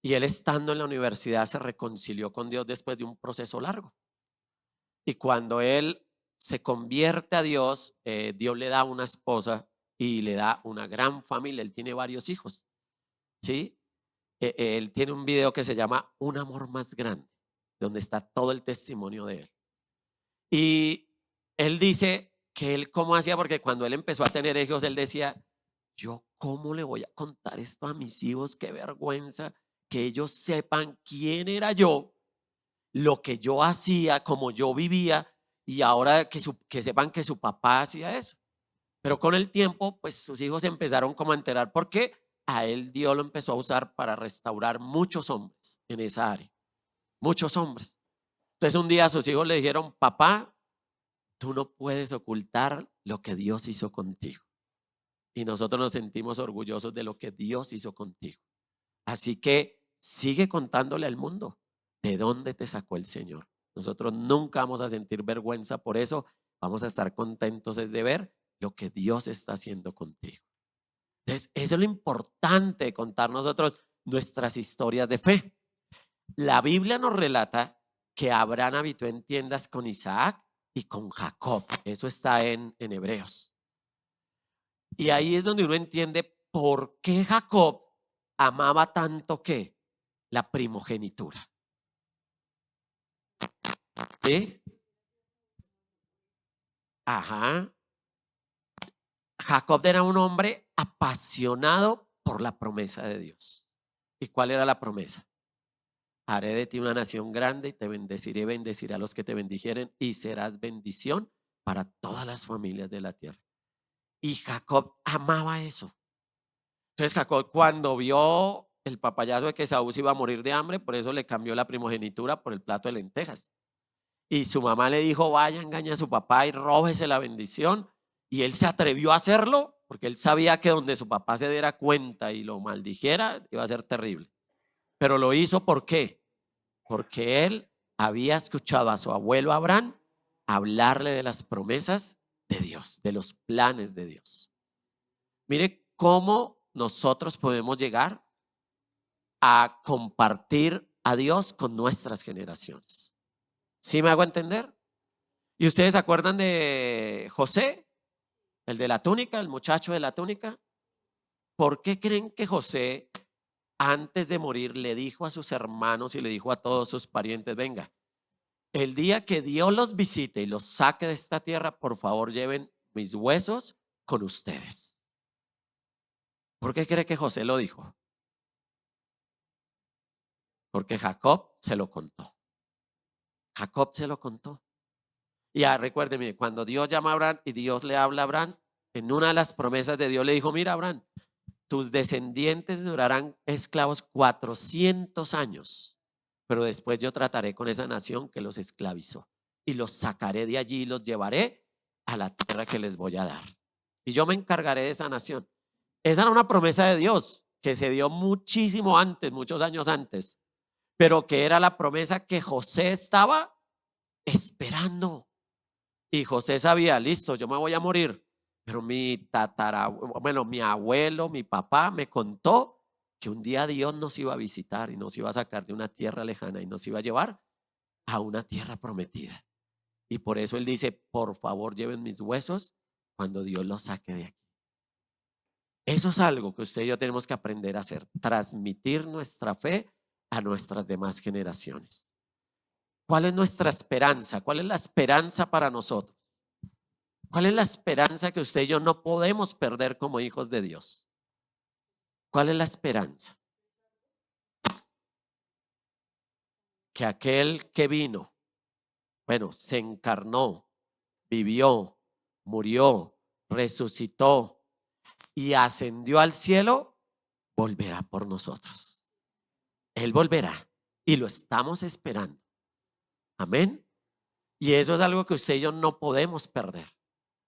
S4: y él estando en la universidad se reconcilió con Dios después de un proceso largo. Y cuando él se convierte a Dios, Dios le da una esposa y le da una gran familia, él tiene varios hijos, ¿sí? Él tiene un video que se llama Un amor más grande, donde está todo el testimonio de él. Y él dice que él cómo hacía, porque cuando él empezó a tener hijos, él decía, yo cómo le voy a contar esto a mis hijos, qué vergüenza, que ellos sepan quién era yo, lo que yo hacía, cómo yo vivía, y ahora que sepan que su papá hacía eso. Pero con el tiempo, pues sus hijos empezaron como a enterar, porque a él Dios lo empezó a usar para restaurar muchos hombres en esa área, muchos hombres. Entonces un día sus hijos le dijeron, papá, tú no puedes ocultar lo que Dios hizo contigo. Y nosotros nos sentimos orgullosos de lo que Dios hizo contigo. Así que sigue contándole al mundo de dónde te sacó el Señor. Nosotros nunca vamos a sentir vergüenza por eso. Vamos a estar contentos es de ver lo que Dios está haciendo contigo. Entonces, eso es lo importante de contar nosotros nuestras historias de fe. La Biblia nos relata que Abraham habitó en tiendas con Isaac y con Jacob. Eso está en Hebreos. Y ahí es donde uno entiende por qué Jacob amaba tanto que la primogenitura. ¿Sí? Ajá. Jacob era un hombre apasionado por la promesa de Dios. ¿Y cuál era la promesa? Haré de ti una nación grande y te bendeciré, bendeciré a los que te bendijeren y serás bendición para todas las familias de la tierra. Y Jacob amaba eso. Entonces Jacob, cuando vio el papayazo de que Esaú se iba a morir de hambre, por eso le cambió la primogenitura por el plato de lentejas. Y su mamá le dijo, vaya, engaña a su papá y róbese la bendición. Y él se atrevió a hacerlo porque él sabía que donde su papá se diera cuenta y lo maldijera, iba a ser terrible. Pero lo hizo, ¿por qué? Porque él había escuchado a su abuelo Abraham hablarle de las promesas de Dios, de los planes de Dios. Mire cómo nosotros podemos llegar a compartir a Dios con nuestras generaciones. ¿Sí me hago entender? ¿Y ustedes se acuerdan de José, el de la túnica, el muchacho de la túnica? ¿Por qué creen que José, antes de morir, le dijo a sus hermanos y le dijo a todos sus parientes, venga, el día que Dios los visite y los saque de esta tierra, por favor lleven mis huesos con ustedes? ¿Por qué cree que José lo dijo? Porque Jacob se lo contó. Jacob se lo contó. Y recuérdeme, cuando Dios llama a Abraham y Dios le habla a Abraham, en una de las promesas de Dios le dijo, mira Abraham, tus descendientes durarán esclavos 400 años, pero después yo trataré con esa nación que los esclavizó y los sacaré de allí y los llevaré a la tierra que les voy a dar. Y yo me encargaré de esa nación. Esa era una promesa de Dios que se dio muchísimo antes, muchos años antes, pero que era la promesa que José estaba esperando. Y José sabía, listo, yo me voy a morir, pero mi abuelo, mi papá me contó que un día Dios nos iba a visitar y nos iba a sacar de una tierra lejana y nos iba a llevar a una tierra prometida. Y por eso él dice, por favor lleven mis huesos cuando Dios los saque de aquí. Eso es algo que usted y yo tenemos que aprender a hacer, transmitir nuestra fe a nuestras demás generaciones. ¿Cuál es nuestra esperanza? ¿Cuál es la esperanza para nosotros? ¿Cuál es la esperanza que usted y yo no podemos perder como hijos de Dios? ¿Cuál es la esperanza? Que aquel que vino, se encarnó, vivió, murió, resucitó y ascendió al cielo, volverá por nosotros. Él volverá y lo estamos esperando. Amén. Y eso es algo que usted y yo no podemos perder.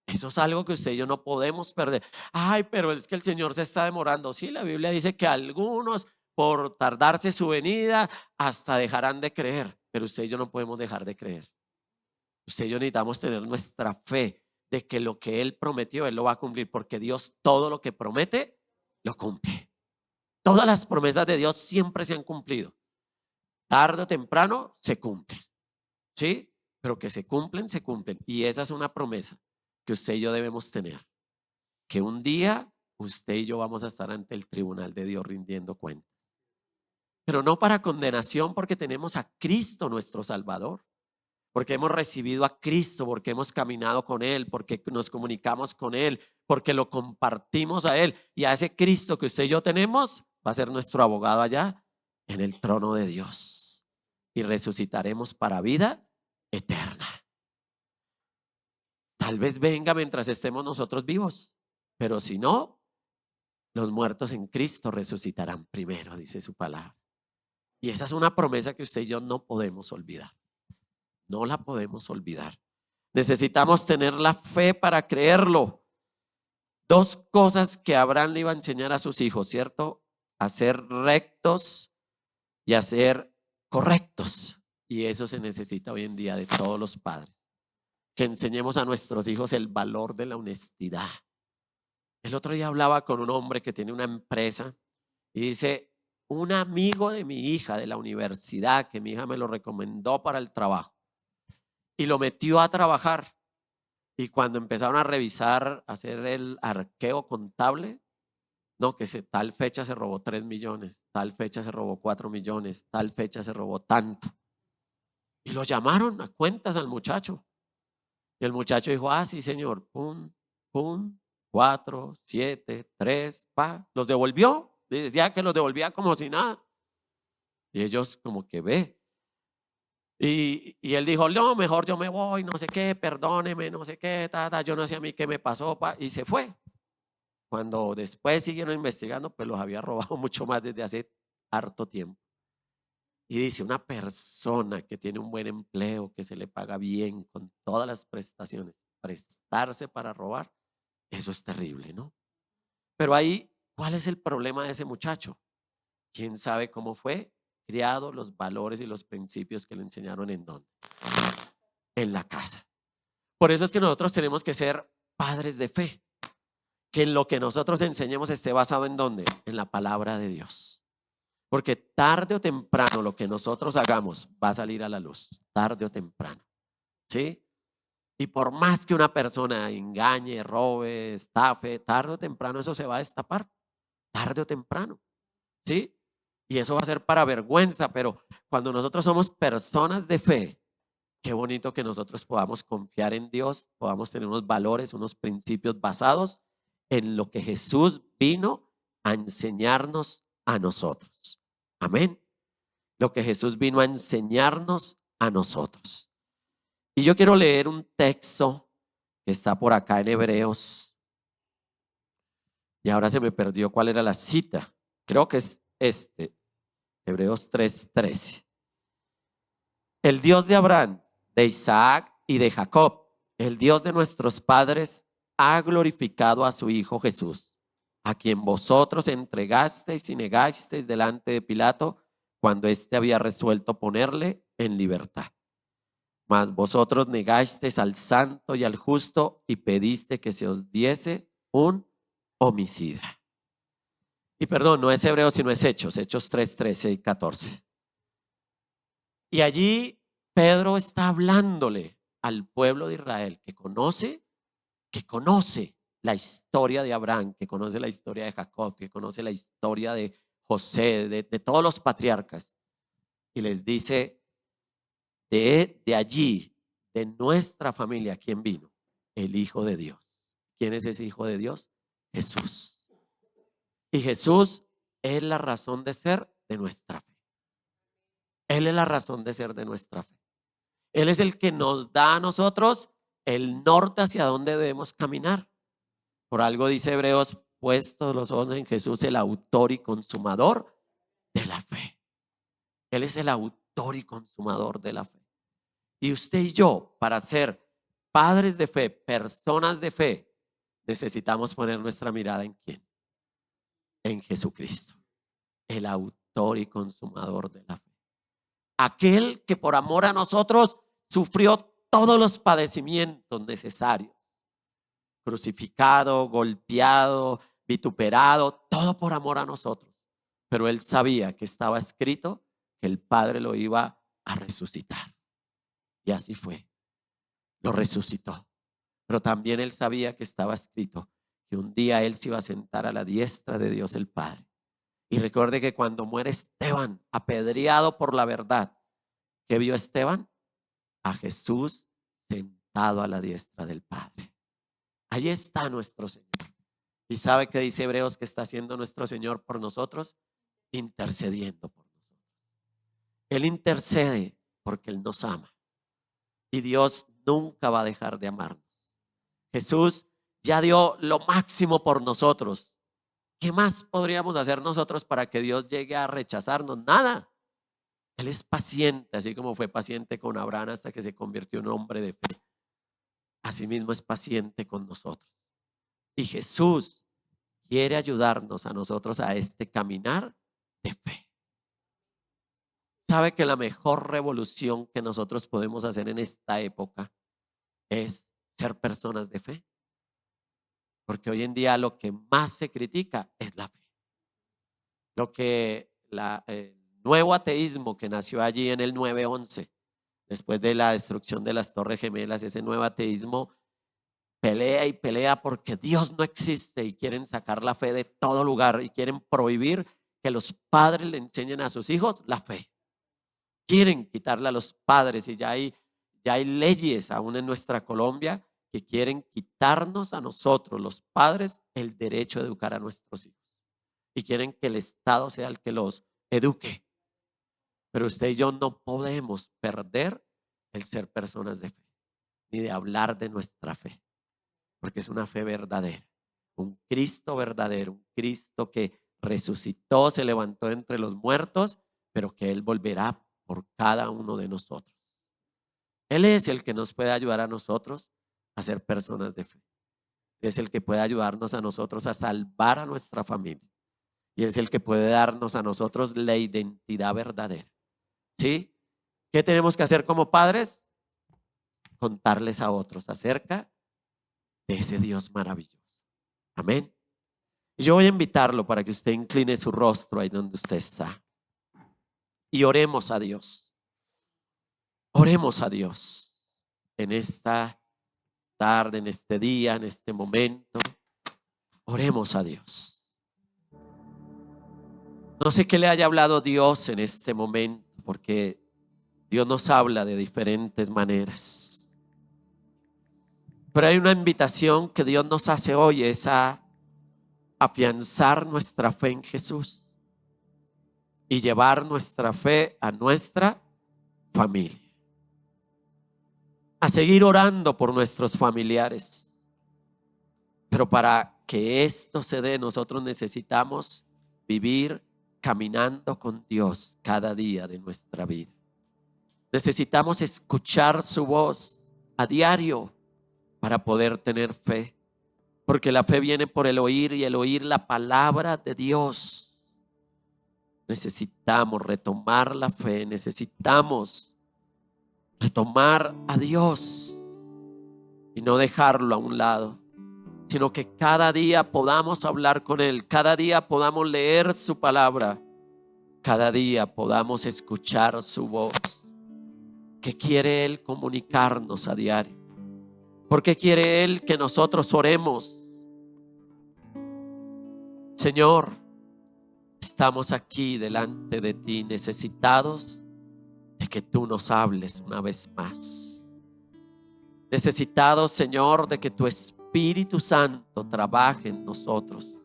S4: Eso es algo que usted y yo no podemos perder. Ay, pero es que el Señor se está demorando. Sí, la Biblia dice que algunos por tardarse su venida, hasta dejarán de creer. Pero usted y yo no podemos dejar de creer. Usted y yo necesitamos tener nuestra fe de que lo que Él prometió, Él lo va a cumplir, porque Dios todo lo que promete, lo cumple. Todas las promesas de Dios siempre se han cumplido. Tarde o temprano se cumplen, ¿sí? Pero que se cumplen, se cumplen. Y esa es una promesa que usted y yo debemos tener. Que un día usted y yo vamos a estar ante el tribunal de Dios rindiendo cuentas. Pero no para condenación, porque tenemos a Cristo nuestro Salvador. Porque hemos recibido a Cristo, porque hemos caminado con Él, porque nos comunicamos con Él, porque lo compartimos a Él. Y a ese Cristo que usted y yo tenemos va a ser nuestro abogado allá en el trono de Dios. Y resucitaremos para vida eterna. Tal vez venga mientras estemos nosotros vivos, pero si no, los muertos en Cristo resucitarán primero, dice su palabra. Y esa es una promesa que usted y yo no podemos olvidar. No la podemos olvidar. Necesitamos tener la fe para creerlo. Dos cosas que Abraham le iba a enseñar a sus hijos, ¿cierto? A ser rectos y a ser correctos. Y eso se necesita hoy en día de todos los padres. Que enseñemos a nuestros hijos el valor de la honestidad. El otro día hablaba con un hombre que tiene una empresa y dice, un amigo de mi hija de la universidad, que mi hija me lo recomendó para el trabajo, y lo metió a trabajar. Y cuando empezaron a revisar, a hacer el arqueo contable, no, que tal fecha se robó 3 millones, tal fecha se robó 4 millones, tal fecha se robó tanto. Y lo llamaron a cuentas al muchacho. Y el muchacho dijo, sí señor, pum, pum, 4, 7, 3, los devolvió. Le decía que los devolvía como si nada. Y ellos como que ve. Y él dijo, no, mejor yo me voy, no sé qué, perdóneme, no sé qué, yo no sé a mí qué me pasó, y se fue. Cuando después siguieron investigando, pues los había robado mucho más desde hace harto tiempo. Y dice, una persona que tiene un buen empleo, que se le paga bien con todas las prestaciones, prestarse para robar, eso es terrible, ¿no? Pero ahí, ¿cuál es el problema de ese muchacho? ¿Quién sabe cómo fue criado, los valores y los principios que le enseñaron en dónde? En la casa. Por eso es que nosotros tenemos que ser padres de fe. Que lo que nosotros enseñemos esté basado en dónde? En la palabra de Dios. Porque tarde o temprano lo que nosotros hagamos va a salir a la luz. Tarde o temprano. ¿Sí? Y por más que una persona engañe, robe, estafe, tarde o temprano eso se va a destapar. Tarde o temprano. ¿Sí? Y eso va a ser para vergüenza, pero cuando nosotros somos personas de fe, qué bonito que nosotros podamos confiar en Dios, podamos tener unos valores, unos principios basados en lo que Jesús vino a enseñarnos a nosotros. Amén. Lo que Jesús vino a enseñarnos a nosotros. Y yo quiero leer un texto que está por acá en Hebreos. Y ahora se me perdió cuál era la cita. Creo que es Hebreos 3:13. El Dios de Abraham, de Isaac y de Jacob, el Dios de nuestros padres, ha glorificado a su Hijo Jesús, a quien vosotros entregasteis y negasteis delante de Pilato cuando éste había resuelto ponerle en libertad. Mas vosotros negasteis al santo y al justo y pediste que se os diese un homicida. Y perdón, no es Hebreos sino es Hechos 3:13 y 14. Y allí Pedro está hablándole al pueblo de Israel que conoce la historia de Abraham, que conoce la historia de Jacob, que conoce la historia de José, de todos los patriarcas. Y les dice, de allí, de nuestra familia, ¿quién vino? El Hijo de Dios. ¿Quién es ese Hijo de Dios? Jesús. Y Jesús es la razón de ser de nuestra fe. Él es la razón de ser de nuestra fe. Él es el que nos da a nosotros el norte hacia dónde debemos caminar. Por algo dice Hebreos, puestos los ojos en Jesús, el autor y consumador de la fe. Él es el autor y consumador de la fe. Y usted y yo, para ser padres de fe, personas de fe, necesitamos poner nuestra mirada ¿en quién? En Jesucristo, el autor autor y consumador de la fe. Aquel que por amor a nosotros sufrió todos los padecimientos necesarios. Crucificado, golpeado, vituperado, todo por amor a nosotros. Pero él sabía que estaba escrito que el Padre lo iba a resucitar. Y así fue. Lo resucitó. Pero también él sabía que estaba escrito que un día él se iba a sentar a la diestra de Dios el Padre. Y recuerde que cuando muere Esteban, apedreado por la verdad, ¿qué vio Esteban? A Jesús sentado a la diestra del Padre. Allí está nuestro Señor. ¿Y sabe qué dice Hebreos que está haciendo nuestro Señor por nosotros? Intercediendo por nosotros. Él intercede porque Él nos ama. Y Dios nunca va a dejar de amarnos. Jesús ya dio lo máximo por nosotros. ¿Qué más podríamos hacer nosotros para que Dios llegue a rechazarnos? Nada. Él es paciente, así como fue paciente con Abraham hasta que se convirtió en hombre de fe. Asimismo es paciente con nosotros. Y Jesús quiere ayudarnos a nosotros a este caminar de fe. ¿Sabe que la mejor revolución que nosotros podemos hacer en esta época es ser personas de fe? Porque hoy en día lo que más se critica es la fe. Lo que el nuevo ateísmo que nació allí en el 9/11, después de la destrucción de las Torres Gemelas, ese nuevo ateísmo pelea y pelea porque Dios no existe y quieren sacar la fe de todo lugar y quieren prohibir que los padres le enseñen a sus hijos la fe. Quieren quitarle a los padres y ya hay leyes aún en nuestra Colombia que quieren quitarnos a nosotros, los padres, el derecho de educar a nuestros hijos. Y quieren que el Estado sea el que los eduque. Pero usted y yo no podemos perder el ser personas de fe, ni de hablar de nuestra fe, porque es una fe verdadera, un Cristo verdadero, un Cristo que resucitó, se levantó entre los muertos, pero que Él volverá por cada uno de nosotros. Él es el que nos puede ayudar a nosotros a ser personas de fe. Es el que puede ayudarnos a nosotros a salvar a nuestra familia. Y es el que puede darnos a nosotros la identidad verdadera. ¿Sí? ¿Qué tenemos que hacer como padres? Contarles a otros acerca de ese Dios maravilloso. Amén. Y yo voy a invitarlo para que usted incline su rostro ahí donde usted está. Y oremos a Dios. Oremos a Dios en esta tarde, en este día, en este momento. Oremos a Dios. No sé qué le haya hablado Dios en este momento, porque Dios nos habla de diferentes maneras. Pero hay una invitación que Dios nos hace hoy, es a afianzar nuestra fe en Jesús y llevar nuestra fe a nuestra familia. A seguir orando por nuestros familiares. Pero para que esto se dé, nosotros necesitamos vivir caminando con Dios cada día de nuestra vida. Necesitamos escuchar su voz a diario para poder tener fe, porque la fe viene por el oír y el oír la palabra de Dios. Necesitamos retomar la fe, necesitamos retomar a Dios y no dejarlo a un lado, sino que cada día podamos hablar con Él, cada día podamos leer su palabra, cada día podamos escuchar su voz. ¿Qué quiere Él comunicarnos a diario? ¿Por qué quiere Él que nosotros oremos? Señor, estamos aquí delante de ti necesitados de que tú nos hables una vez más. Necesitados, Señor, de que tu Espíritu Santo trabaje en nosotros.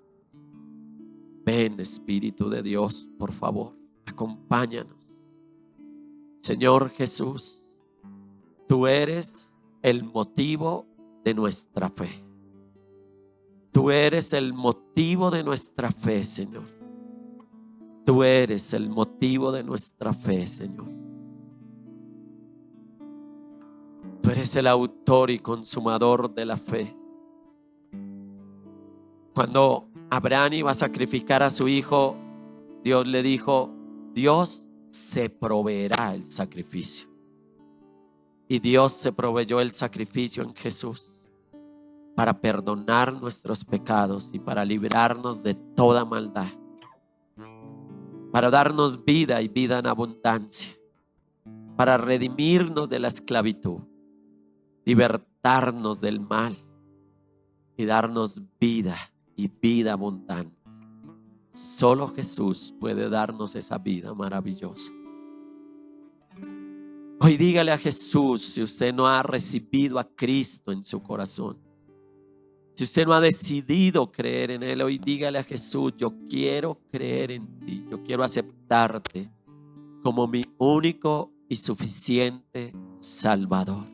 S4: Ven, Espíritu de Dios, por favor, acompáñanos. Señor Jesús, tú eres el motivo de nuestra fe. Tú eres el motivo de nuestra fe, Señor. Tú eres el motivo de nuestra fe, Señor. Tú eres el autor y consumador de la fe. Cuando Abraham iba a sacrificar a su hijo, Dios le dijo: Dios se proveerá el sacrificio. Y Dios se proveyó el sacrificio en Jesús para perdonar nuestros pecados y para librarnos de toda maldad, para darnos vida y vida en abundancia, para redimirnos de la esclavitud, libertarnos del mal y darnos vida y vida abundante. Solo Jesús puede darnos esa vida maravillosa. Hoy dígale a Jesús, si usted no ha recibido a Cristo en su corazón, si usted no ha decidido creer en Él, hoy dígale a Jesús: yo quiero creer en ti, yo quiero aceptarte como mi único y suficiente Salvador.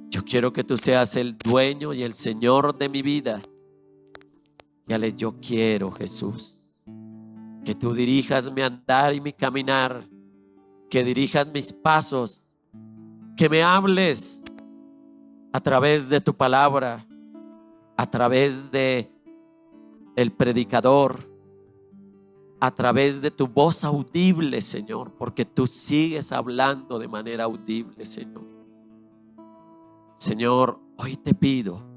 S4: Yo quiero que tú seas el dueño y el Señor de mi vida. Dígale: yo quiero, Jesús, que tú dirijas mi andar y mi caminar, que dirijas mis pasos, que me hables a través de tu palabra, a través de el predicador, a través de tu voz audible, Señor, porque tú sigues hablando de manera audible, Señor. Señor, hoy te pido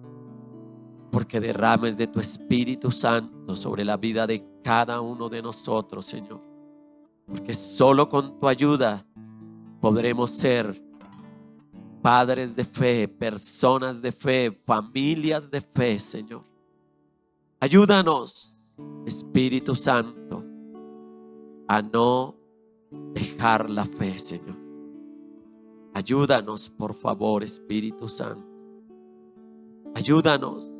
S4: porque derrames de tu Espíritu Santo sobre la vida de cada uno de nosotros, Señor, porque solo con tu ayuda podremos ser padres de fe, personas de fe, familias de fe, Señor. Ayúdanos, Espíritu Santo, a no dejar la fe, Señor. Ayúdanos, por favor, Espíritu Santo. Ayúdanos,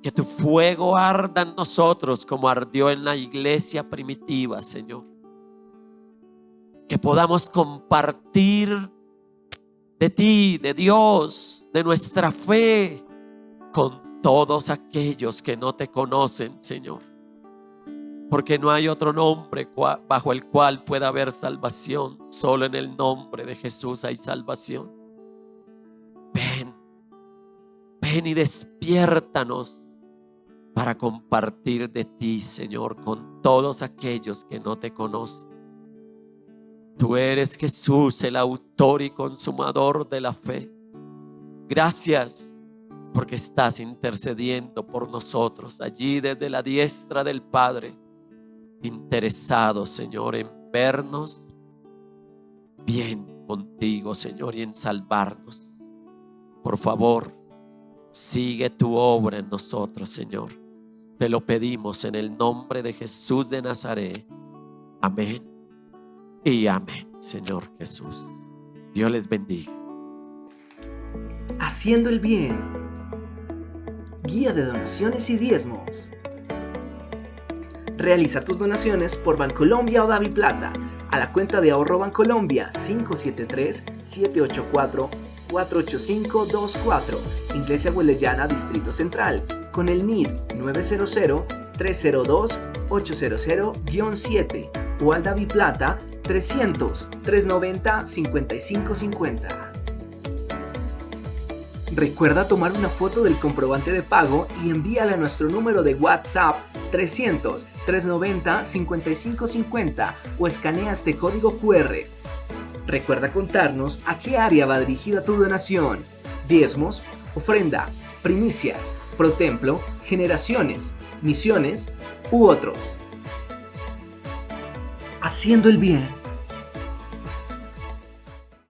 S4: que tu fuego arda en nosotros como ardió en la iglesia primitiva, Señor. Que podamos compartir de ti, de Dios, de nuestra fe con todos aquellos que no te conocen, Señor. Porque no hay otro nombre bajo el cual pueda haber salvación. Solo en el nombre de Jesús hay salvación. Ven y despiértanos para compartir de ti, Señor, con todos aquellos que no te conocen. Tú eres, Jesús, el autor y consumador de la fe. Gracias porque estás intercediendo por nosotros allí desde la diestra del Padre, interesado, Señor, en vernos bien contigo, Señor, y en salvarnos. Por favor, sigue tu obra en nosotros, Señor. Te lo pedimos en el nombre de Jesús de Nazaret. Amén y amén, Señor Jesús. Dios les bendiga.
S2: Haciendo el bien. Guía de donaciones y diezmos. Realiza tus donaciones por Bancolombia o DaviPlata a la cuenta de ahorro Bancolombia 573-784-48524, Iglesia Huelellana, Distrito Central, con el NID 900-302-800-7 o al DaviPlata 300-390-5550. Recuerda tomar una foto del comprobante de pago y envíala a nuestro número de WhatsApp 300-390-5550 o escanea este código QR. Recuerda contarnos a qué área va dirigida tu donación: diezmos, ofrenda, primicias, protemplo, generaciones, misiones u otros. Haciendo el bien.